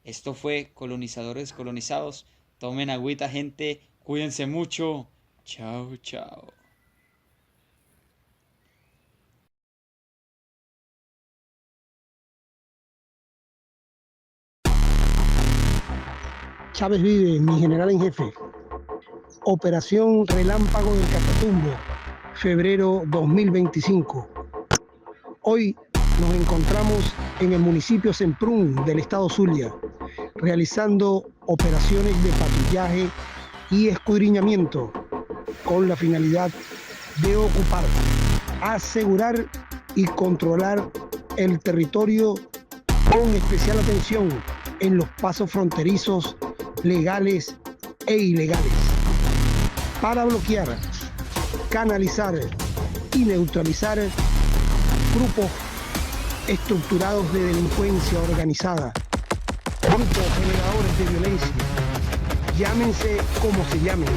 Esto fue Colonizadores Colonizados. Tomen agüita, gente. Cuídense mucho. Chao, chao. Chávez vive, mi general en jefe. Operación Relámpago del Catatumbo, febrero 2025. Hoy nos encontramos en el municipio Semprún del estado Zulia, realizando operaciones de patrullaje y escudriñamiento con la finalidad de ocupar, asegurar y controlar el territorio con especial atención en los pasos fronterizos legales e ilegales, para bloquear, canalizar y neutralizar grupos estructurados de delincuencia organizada, grupos generadores de violencia, llámense como se llamen,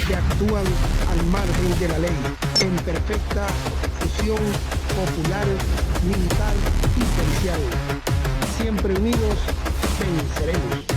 que actúan al margen de la ley, en perfecta fusión popular, militar y policial. Siempre unidos venceremos.